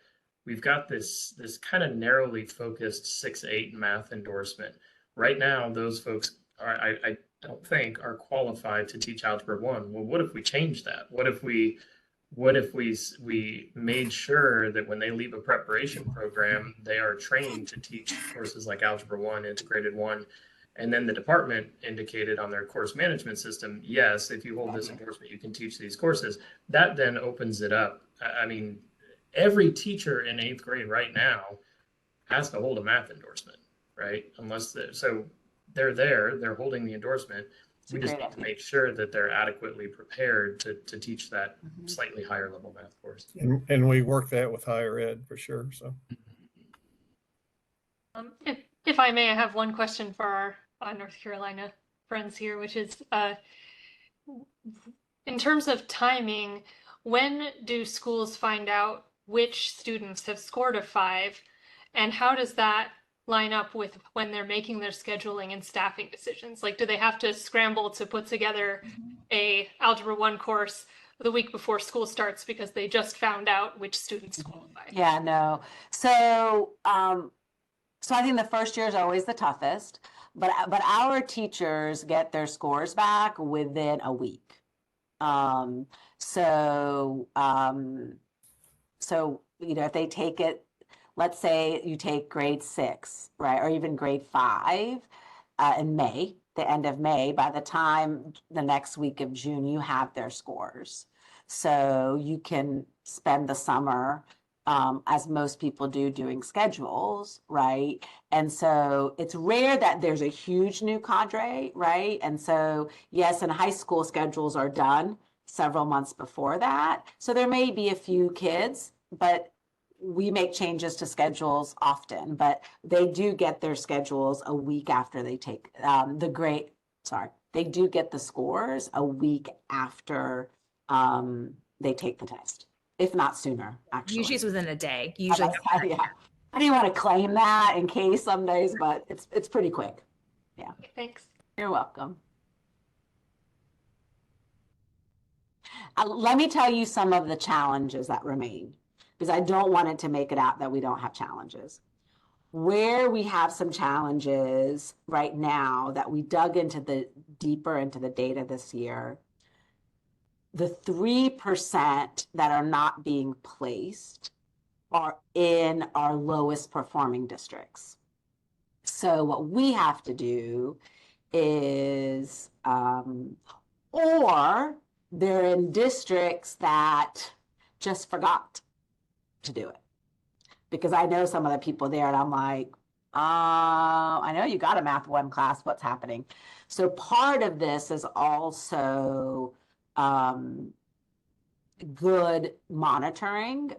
we've got this kind of narrowly focused 6-8 math endorsement, right now those folks are, I don't think, are qualified to teach Algebra 1. Well, what if we change that? What if we made sure that when they leave a preparation program, they are trained to teach courses like Algebra 1, Integrated 1, and then the department indicated on their course management system, yes, if you hold this endorsement, you can teach these courses. That then opens it up. I mean, every teacher in 8th grade right now has to hold a math endorsement, right? They're there, they're holding the endorsement. We just need to make sure that they're adequately prepared to teach that slightly higher level math course. And we work that with higher ed for sure. So, If I may, I have one question for our North Carolina friends here, which is in terms of timing, when do schools find out which students have scored a 5, and how does that line up with when they're making their scheduling and staffing decisions? Like, do they have to scramble to put together a Algebra 1 course the week before school starts because they just found out which students qualified? Yeah, no. So, so I think the first year is always the toughest, but our teachers get their scores back within a week. So you know, if they take it, let's say you take grade 6, right, or even grade 5 in May, the end of May. By the time the next week of June, you have their scores. So you can spend the summer, as most people do, doing schedules, right? And so it's rare that there's a huge new cadre, right? And so, yes, in high school, schedules are done several months before that. So there may be a few kids, but we make changes to schedules often, but they do get their schedules a week after they take they do get the scores a week after they take the test, if not sooner, actually. Usually it's within a day. Yeah, Usually. yeah. I didn't want to claim that in case some days, but it's pretty quick. Thanks. You're welcome. Let me tell you some of the challenges that remain, because I don't want it to make it out that we don't have challenges. Where we have some challenges right now that we dug deeper into the data this year, the 3% that are not being placed are in our lowest performing districts. So what we have to do is, or they're in districts that just forgot to do it. Because I know some of the people there and I'm like, I know you got a Math 1 class, what's happening? So part of this is also good monitoring.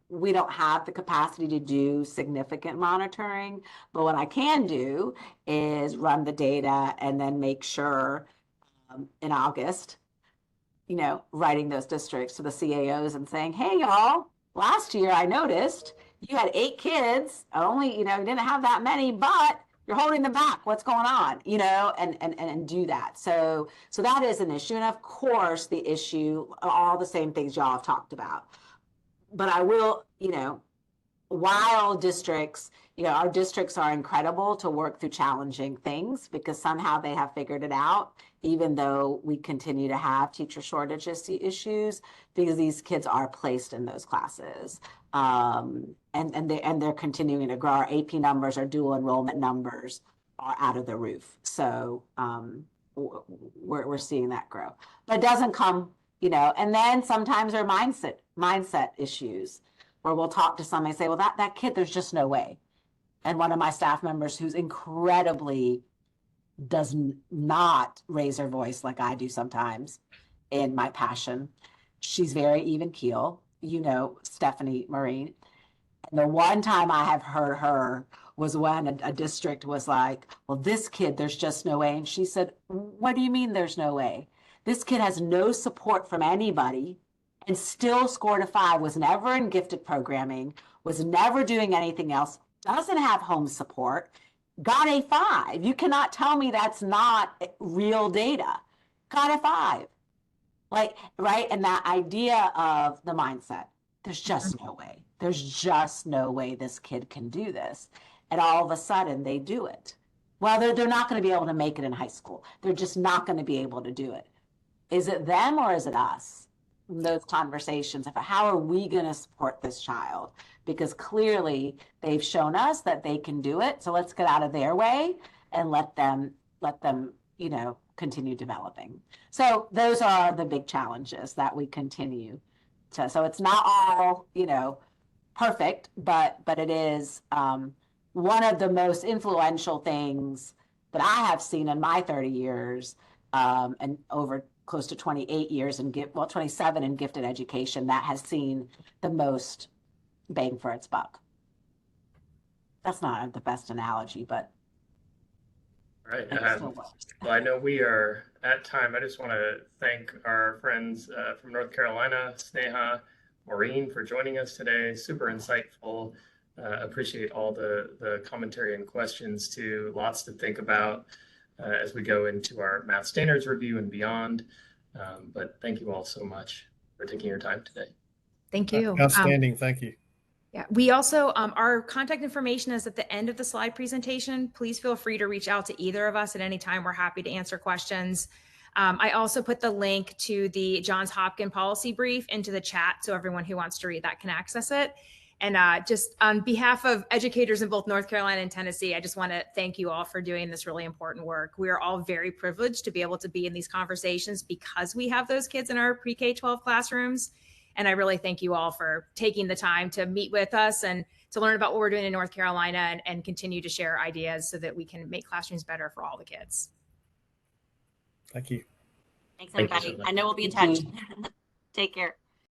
We don't have the capacity to do significant monitoring, but what I can do is run the data and then make sure in August, writing those districts to the CAOs and saying, hey, y'all, last year I noticed you had 8 kids, only, didn't have that many, but you're holding them back. What's going on? And do that. So that is an issue. And of course, the issue, all the same things y'all have talked about. But I will, while districts, our districts are incredible to work through challenging things because somehow they have figured it out, even though we continue to have teacher shortage issues, because these kids are placed in those classes. And they're continuing to grow. Our AP numbers, our dual enrollment numbers are out of the roof. So we're seeing that grow. But it doesn't come, and then sometimes there are mindset issues where we'll talk to somebody and say, well, that kid, there's just no way. And one of my staff members who's incredibly does not raise her voice like I do sometimes in my passion. She's very even keel, Stephanie Marine. And the one time I have heard her was when a district was like, well, this kid, there's just no way. And she said, what do you mean there's no way? This kid has no support from anybody and still scored a 5, was never in gifted programming, was never doing anything else, doesn't have home support, got a 5. You cannot tell me that's not real data. Got a 5. Right? And that idea of the mindset, there's just no way. There's just no way this kid can do this. And all of a sudden they do it. Well, they're not going to be able to make it in high school. They're just not going to be able to do it. Is it them or is it us? Those conversations of how are we going to support this child? Because clearly they've shown us that they can do it. So let's get out of their way and let them, continue developing. So those are the big challenges that we continue to. So it's not all, perfect, but it is one of the most influential things that I have seen in my 30 years and over close to 28 years in 27 in gifted education that has seen the most bang for its buck. That's not the best analogy, but right. Well, I know we are at time. I just want to thank our friends from North Carolina, Sneha, Maureen, for joining us today. Super insightful. Appreciate all the commentary and questions too. Lots to think about as we go into our math standards review and beyond. But thank you all so much for taking your time today. Thank you. Outstanding. Thank you. Yeah, we also, our contact information is at the end of the slide presentation. Please feel free to reach out to either of us at any time. We're happy to answer questions. I also put the link to the Johns Hopkins policy brief into the chat so everyone who wants to read that can access it. And just on behalf of educators in both North Carolina and Tennessee, I just want to thank you all for doing this really important work. We are all very privileged to be able to be in these conversations because we have those kids in our pre-K-12 classrooms. And I really thank you all for taking the time to meet with us and to learn about what we're doing in North Carolina and continue to share ideas so that we can make classrooms better for all the kids. Thank you. Thanks, Thank you everybody. so much. I know we'll be in Thank touch. you. Take care.